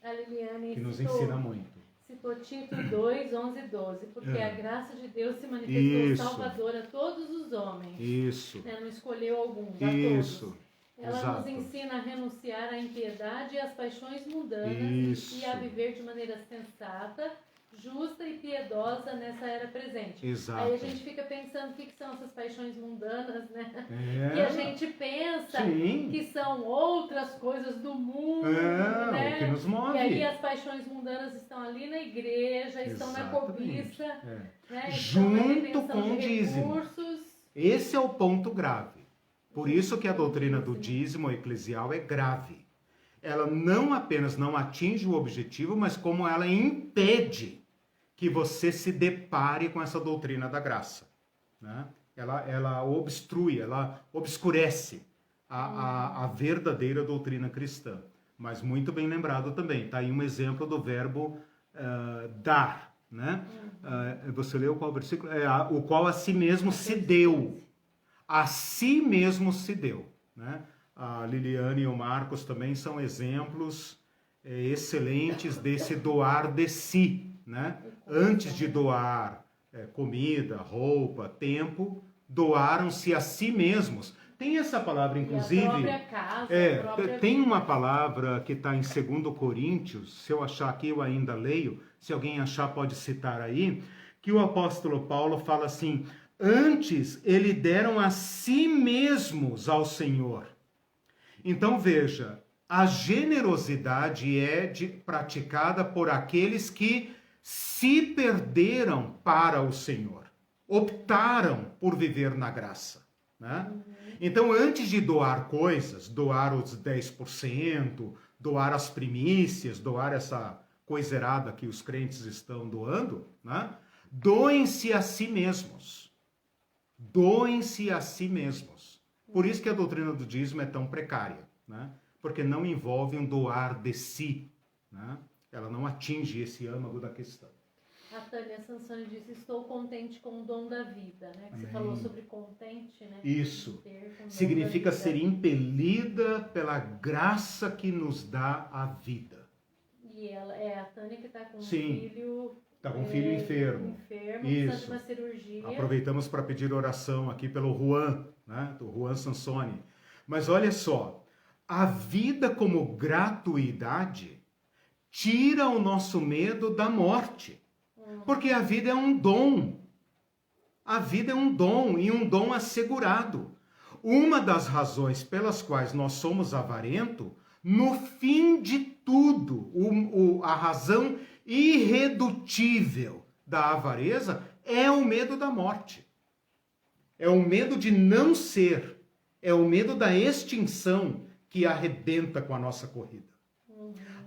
A Liliane Que nos citou, ensina muito. citou Tito 2, 11 e 12, porque a graça de Deus se manifestou Isso. salvadora a todos os homens. Isso. Né? Não escolheu alguns, Isso. a todos. Ela Exato. nos ensina a renunciar à impiedade e às paixões mundanas Isso. e a viver de maneira sensata, justa e piedosa nessa era presente. Exato. Aí a gente fica pensando o que são essas paixões mundanas, né? É. Que a gente pensa Sim. que são outras coisas do mundo, É, né? o que nos move. E aí as paixões mundanas estão ali na igreja, estão na Exatamente. cobiça, né? Junto estão na com o de dízimo. recursos. Esse é o ponto grave. Por isso que a doutrina do dízimo eclesial é grave. Ela não apenas não atinge o objetivo, mas como ela impede que você se depare com essa doutrina da graça. Né? Ela obstrui, ela obscurece a verdadeira doutrina cristã. Mas muito bem lembrado também. Está aí um exemplo do verbo dar. Né? Você leu qual versículo? O qual a si mesmo se deu. A si mesmo se deu. Né? A Liliane e o Marcos também são exemplos excelentes desse doar de si. Né? Antes de doar comida, roupa, tempo, doaram-se a si mesmos. Tem essa palavra, inclusive. E a própria casa, a própria tem vida. uma palavra que está em 2 Coríntios, se eu achar aqui eu ainda leio, se alguém achar pode citar aí, que o apóstolo Paulo fala assim: antes ele deram a si mesmos ao Senhor. Então veja, a generosidade é praticada por aqueles que se perderam para o Senhor, optaram por viver na graça. Né? Então, antes de doar coisas, doar os 10%, doar as primícias, doar essa coiserada que os crentes estão doando, né? Doem-se a si mesmos. Doem-se a si mesmos. Por isso que a doutrina do dízimo é tão precária, né? Porque não envolve um doar de si, né? Ela não atinge esse âmago da questão. A Tânia Sansoni disse: estou contente com o dom da vida, né? Que você Amém. falou sobre contente, né? Isso. Ter com o dom Significa da vida. ser impelida pela graça que nos dá a vida. E ela é a Tânia que está com um Sim. filho. Está com um filho enfermo. Precisando Isso. de uma cirurgia. Aproveitamos para pedir oração aqui pelo Juan, né? Do Juan Sansoni. Mas olha só, a vida como gratuidade tira o nosso medo da morte. Porque a vida é um dom. A vida é um dom e um dom assegurado. Uma das razões pelas quais nós somos avarentos, no fim de tudo, a razão irredutível da avareza é o medo da morte. É o medo de não ser. É o medo da extinção que arrebenta com a nossa corrida.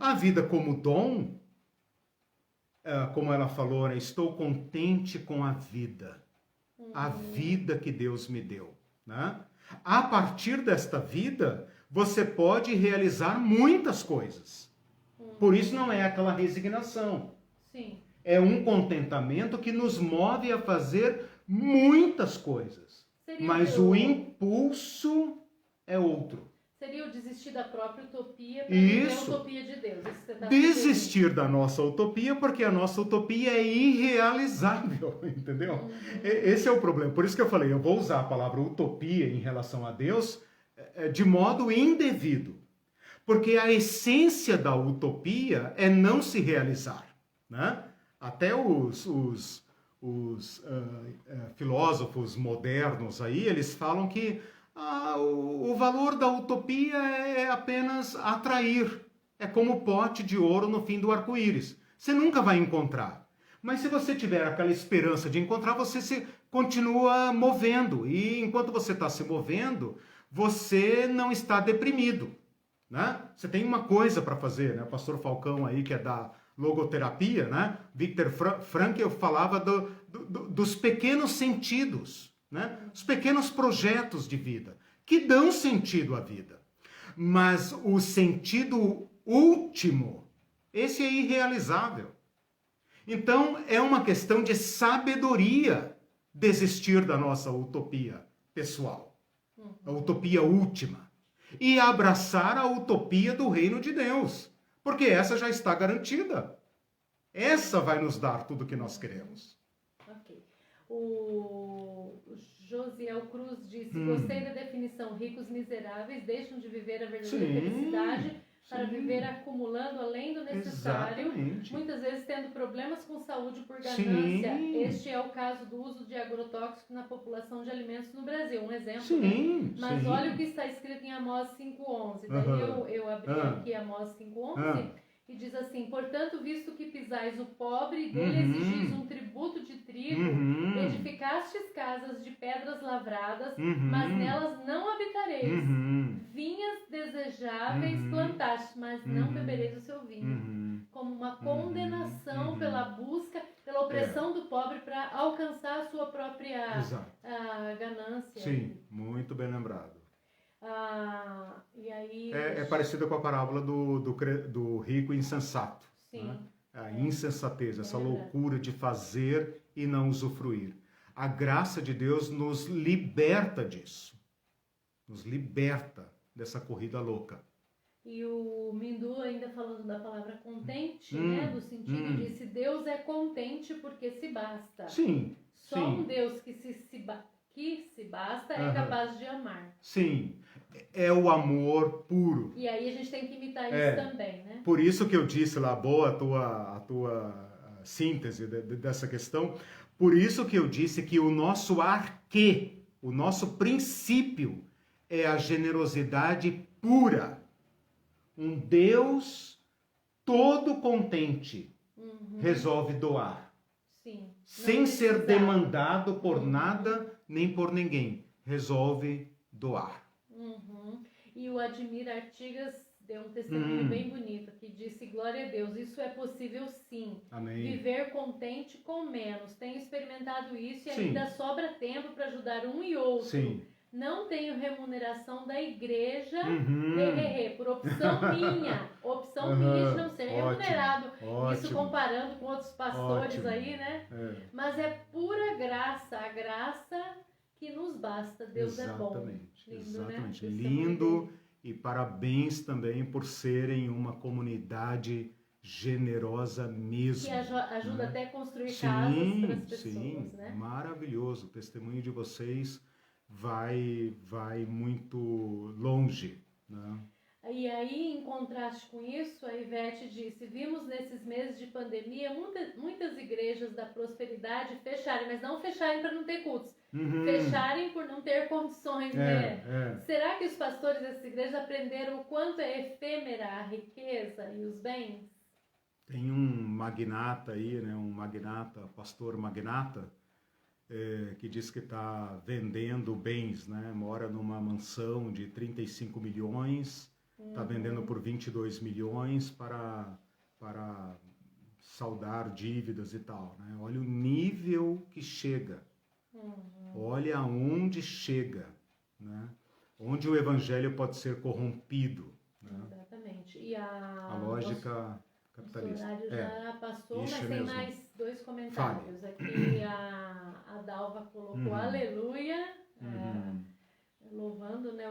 A vida como dom, como ela falou, né? Estou contente com a vida. A vida que Deus me deu. Né? A partir desta vida, você pode realizar muitas coisas. Por isso não é aquela resignação. Sim. É um contentamento que nos move a fazer muitas coisas. Mas o impulso é outro. Seria o desistir da própria utopia para viver a utopia de Deus. Isso que você tá Desistir da nossa utopia, porque a nossa utopia é irrealizável, entendeu? Esse é o problema. Por isso que eu falei, eu vou usar a palavra utopia em relação a Deus de modo indevido. Porque a essência da utopia é não se realizar. Né? Até os filósofos modernos aí, eles falam que o valor da utopia é apenas atrair. É como o pote de ouro no fim do arco-íris. Você nunca vai encontrar. Mas se você tiver aquela esperança de encontrar, você se continua movendo. E enquanto você está se movendo, você não está deprimido. Né? Você tem uma coisa para fazer. Né? O pastor Falcão aí, que é da logoterapia, né? Viktor Frankl falava dos pequenos sentidos, né? Os pequenos projetos de vida que dão sentido à vida. Mas o sentido último, esse é irrealizável. Então, é uma questão de sabedoria desistir da nossa utopia pessoal, a utopia última, e abraçar a utopia do reino de Deus, porque essa já está garantida. Essa vai nos dar tudo o que nós queremos. Ok. O Josiel Cruz disse, gostei da definição, ricos miseráveis deixam de viver a verdadeira felicidade para viver acumulando além do necessário, muitas vezes tendo problemas com saúde por ganância. Este é o caso do uso de agrotóxicos na população de alimentos no Brasil, um exemplo. Mas olha o que está escrito em Amós 5:11. Daí eu abri aqui Amós 5:11 e diz assim, portanto, visto que pisais o pobre e dele exigis um tributo de trigo, edificastes casas de pedras lavradas, mas nelas não habitareis. Vinhas desejáveis plantastes, mas não bebereis o seu vinho. Como uma condenação pela busca, pela opressão do pobre para alcançar a sua própria ganância. Sim, muito bem lembrado. E aí, é parecido com a parábola do rico insensato. Sim. Né? A insensatez, essa loucura de fazer e não usufruir. A graça de Deus nos liberta disso. Nos liberta dessa corrida louca. E o Mindu ainda falando da palavra contente, né? No sentido de se Deus é contente porque se basta. Sim. Só um Deus que se basta é capaz de amar. Sim. É o amor puro. E aí a gente tem que imitar isso também, né? Por isso que eu disse lá, boa a tua síntese dessa questão. Por isso que eu disse que o nosso arquê, o nosso princípio é a generosidade pura. Um Deus todo contente resolve doar. Sim. Sem ser demandado por nada nem por ninguém. Resolve doar. E o Admir Artigas deu um testemunho bem bonito que disse, glória a Deus, isso é possível sim. Amém. Viver contente com menos. Tenho experimentado isso e ainda sobra tempo para ajudar um e outro. Sim. Não tenho remuneração da igreja, por opção minha. Opção minha de não ser remunerado. Isso comparando com outros pastores aí, né? Mas é pura graça, a graça que nos basta. Deus é bom. Lindo, exatamente. Né? Lindo, e parabéns também por serem uma comunidade generosa mesmo. Que ajuda até a construir casas para as pessoas, né? Maravilhoso. O testemunho de vocês vai muito longe, né? E aí, em contraste com isso, a Ivete disse, vimos nesses meses de pandemia muitas igrejas da prosperidade fecharem, mas não fecharem para não ter cultos, fecharem por não ter condições, né? Será que os pastores dessas igrejas aprenderam o quanto é efêmera a riqueza e os bens? Tem um magnata aí, né? Pastor magnata, que diz que está vendendo bens, né? Mora numa mansão de 35 milhões, está vendendo por 22 milhões para saldar dívidas e tal, né? Olha o nível que chega, olha aonde chega, né? Onde o evangelho pode ser corrompido, né? Exatamente. E a lógica capitalista. O horário já passou, Isso mas tem mesmo. Mais 2 comentários. Aqui a Dalva colocou aleluia, louvando, né,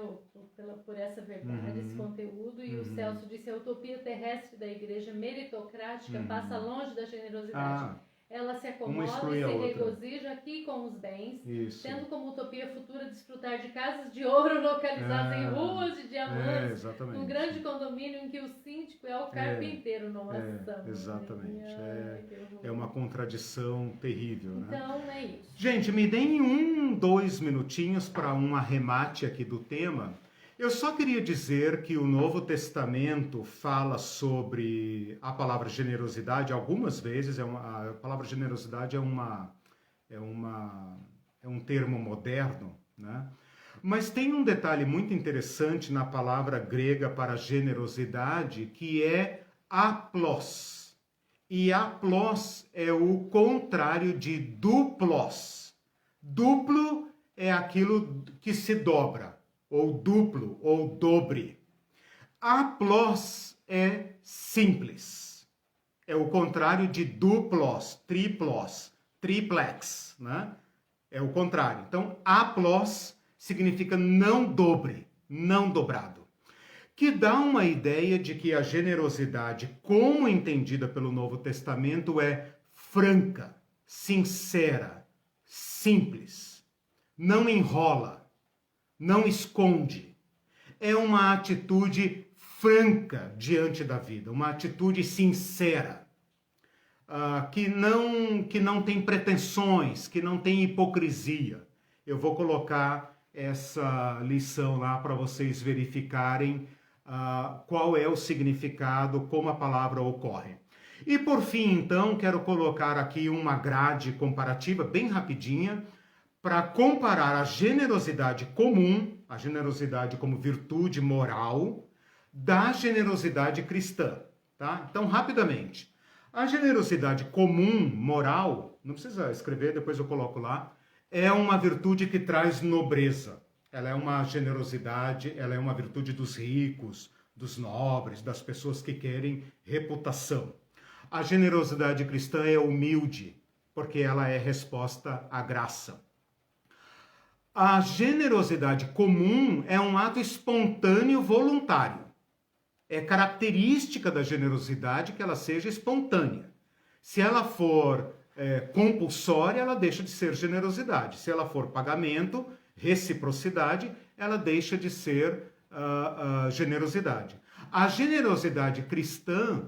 por essa verdade, esse conteúdo. E o Celso disse, a utopia terrestre da igreja meritocrática passa longe da generosidade. Ela se acomoda e se regozija aqui com os bens, tendo como utopia futura desfrutar de casas de ouro localizadas em ruas de diamantes, um grande condomínio em que o síndico é o carpinteiro. Nossa, exatamente. É uma contradição terrível, né? Então, é isso. Gente, me deem 2 minutinhos para um arremate aqui do tema. Eu só queria dizer que o Novo Testamento fala sobre a palavra generosidade algumas vezes. A palavra generosidade é um termo moderno, né? Mas tem um detalhe muito interessante na palavra grega para generosidade, que é aplos. E aplos é o contrário de duplos. Duplo é aquilo que se dobra, ou duplo, ou dobre. Aplos é simples. É o contrário de duplos, triplos, triplex, né? É o contrário. Então, aplos significa não dobre, não dobrado. Que dá uma ideia de que a generosidade, como entendida pelo Novo Testamento, é franca, sincera, simples, não enrola, não esconde. É uma atitude franca diante da vida, uma atitude sincera, que não tem pretensões, que não tem hipocrisia. Eu vou colocar essa lição lá para vocês verificarem qual é o significado, como a palavra ocorre. E por fim, então, quero colocar aqui uma grade comparativa, bem rapidinha, para comparar a generosidade comum, a generosidade como virtude moral, da generosidade cristã. Tá? Então, rapidamente, a generosidade comum, moral, não precisa escrever, depois eu coloco lá, é uma virtude que traz nobreza. Ela é uma generosidade, ela é uma virtude dos ricos, dos nobres, das pessoas que querem reputação. A generosidade cristã é humilde, porque ela é resposta à graça. A generosidade comum é um ato espontâneo voluntário. É característica da generosidade que ela seja espontânea. Se ela for compulsória, ela deixa de ser generosidade. Se ela for pagamento, reciprocidade, ela deixa de ser generosidade. A generosidade cristã,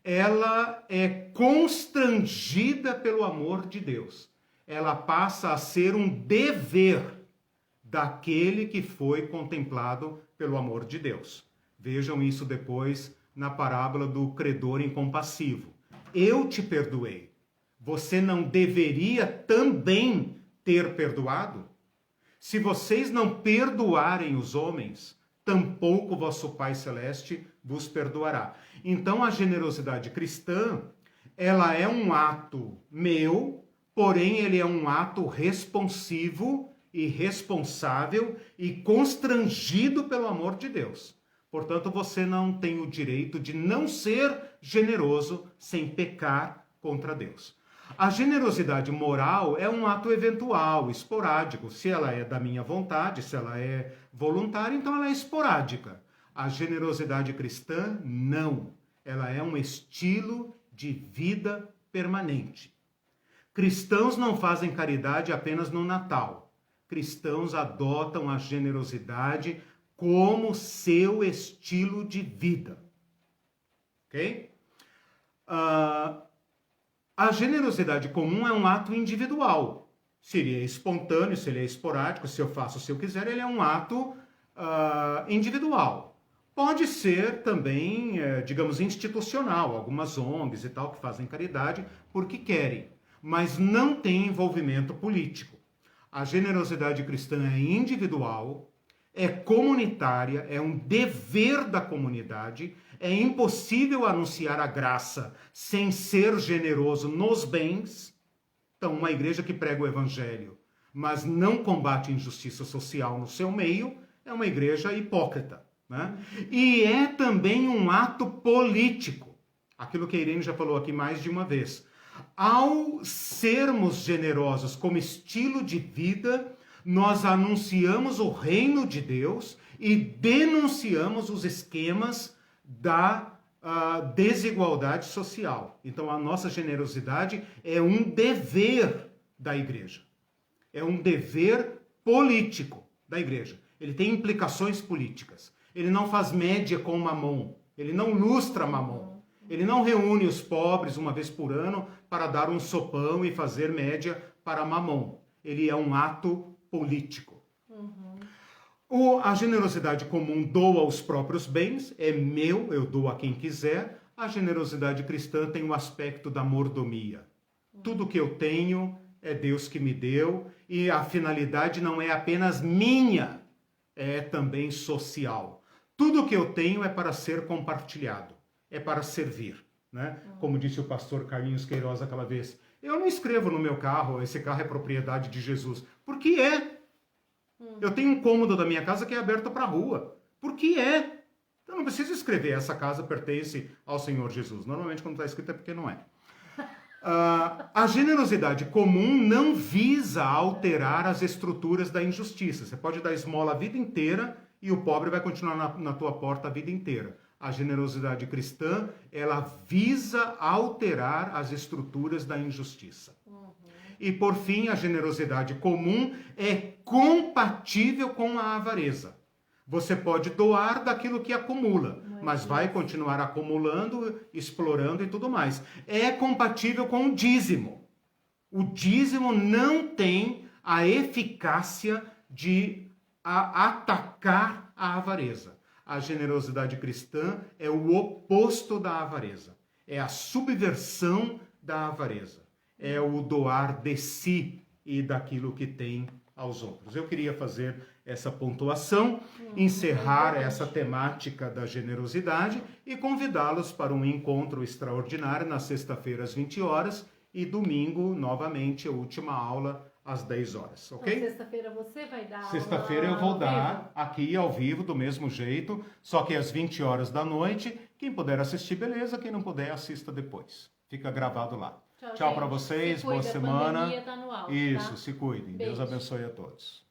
ela é constrangida pelo amor de Deus. Ela passa a ser um dever daquele que foi contemplado pelo amor de Deus. Vejam isso depois na parábola do credor incompassivo. Eu te perdoei. Você não deveria também ter perdoado? Se vocês não perdoarem os homens, tampouco vosso Pai Celeste vos perdoará. Então a generosidade cristã, ela é um ato meu, porém ele é um ato responsivo e responsável e constrangido pelo amor de Deus. Portanto, você não tem o direito de não ser generoso sem pecar contra Deus. A generosidade moral é um ato eventual, esporádico. Se ela é da minha vontade, se ela é voluntária, então ela é esporádica. A generosidade cristã, não. Ela é um estilo de vida permanente. Cristãos não fazem caridade apenas no Natal. Cristãos adotam a generosidade como seu estilo de vida. Ok? A generosidade comum é um ato individual. Se ele é espontâneo, se ele é esporádico, se eu faço se eu quiser, ele é um ato individual. Pode ser também, digamos, institucional, algumas ONGs e tal que fazem caridade porque querem, mas não tem envolvimento político. A generosidade cristã é individual, é comunitária, é um dever da comunidade. É impossível anunciar a graça sem ser generoso nos bens. Então, uma igreja que prega o evangelho, mas não combate injustiça social no seu meio, é uma igreja hipócrita, né? E é também um ato político. Aquilo que a Irene já falou aqui mais de uma vez. Ao sermos generosos como estilo de vida, nós anunciamos o reino de Deus e denunciamos os esquemas da desigualdade social. Então, a nossa generosidade é um dever da igreja. É um dever político da igreja. Ele tem implicações políticas. Ele não faz média com Mamon. Ele não lustra Mamon. Ele não reúne os pobres uma vez por ano para dar um sopão e fazer média para Mamon. Ele é um ato político. A generosidade comum doa os próprios bens, é meu, eu dou a quem quiser. A generosidade cristã tem o aspecto da mordomia. Tudo que eu tenho é Deus que me deu e a finalidade não é apenas minha, é também social. Tudo que eu tenho é para ser compartilhado, é para servir. né? Como disse o pastor Carlinhos Queiroz aquela vez, eu não escrevo no meu carro, esse carro é propriedade de Jesus. Por que é? Eu tenho um cômodo da minha casa que é aberto para a rua. Por que é? Então não preciso escrever, essa casa pertence ao Senhor Jesus. Normalmente quando está escrito é porque não é. A generosidade comum não visa alterar as estruturas da injustiça. Você pode dar esmola a vida inteira e o pobre vai continuar na tua porta a vida inteira. A generosidade cristã, ela visa alterar as estruturas da injustiça. E por fim, a generosidade comum é compatível com a avareza. Você pode doar daquilo que acumula, mas vai continuar acumulando, explorando e tudo mais. É compatível com o dízimo. O dízimo não tem a eficácia de atacar a avareza. A generosidade cristã é o oposto da avareza. É a subversão da avareza. É o doar de si e daquilo que tem aos outros. Eu queria fazer essa pontuação, encerrar essa temática da generosidade e convidá-los para um encontro extraordinário na sexta-feira às 20 horas e domingo, novamente, a última aula às 10 horas, ok? Então, sexta-feira você vai dar aula? Sexta-feira eu vou dar aqui ao vivo, do mesmo jeito, só que às 20 horas da noite. Quem puder assistir, beleza. Quem não puder, assista depois. Fica gravado lá. Tchau para vocês, boa semana. A pandemia tá no auge, isso, tá? se cuidem. Beijo. Deus abençoe a todos.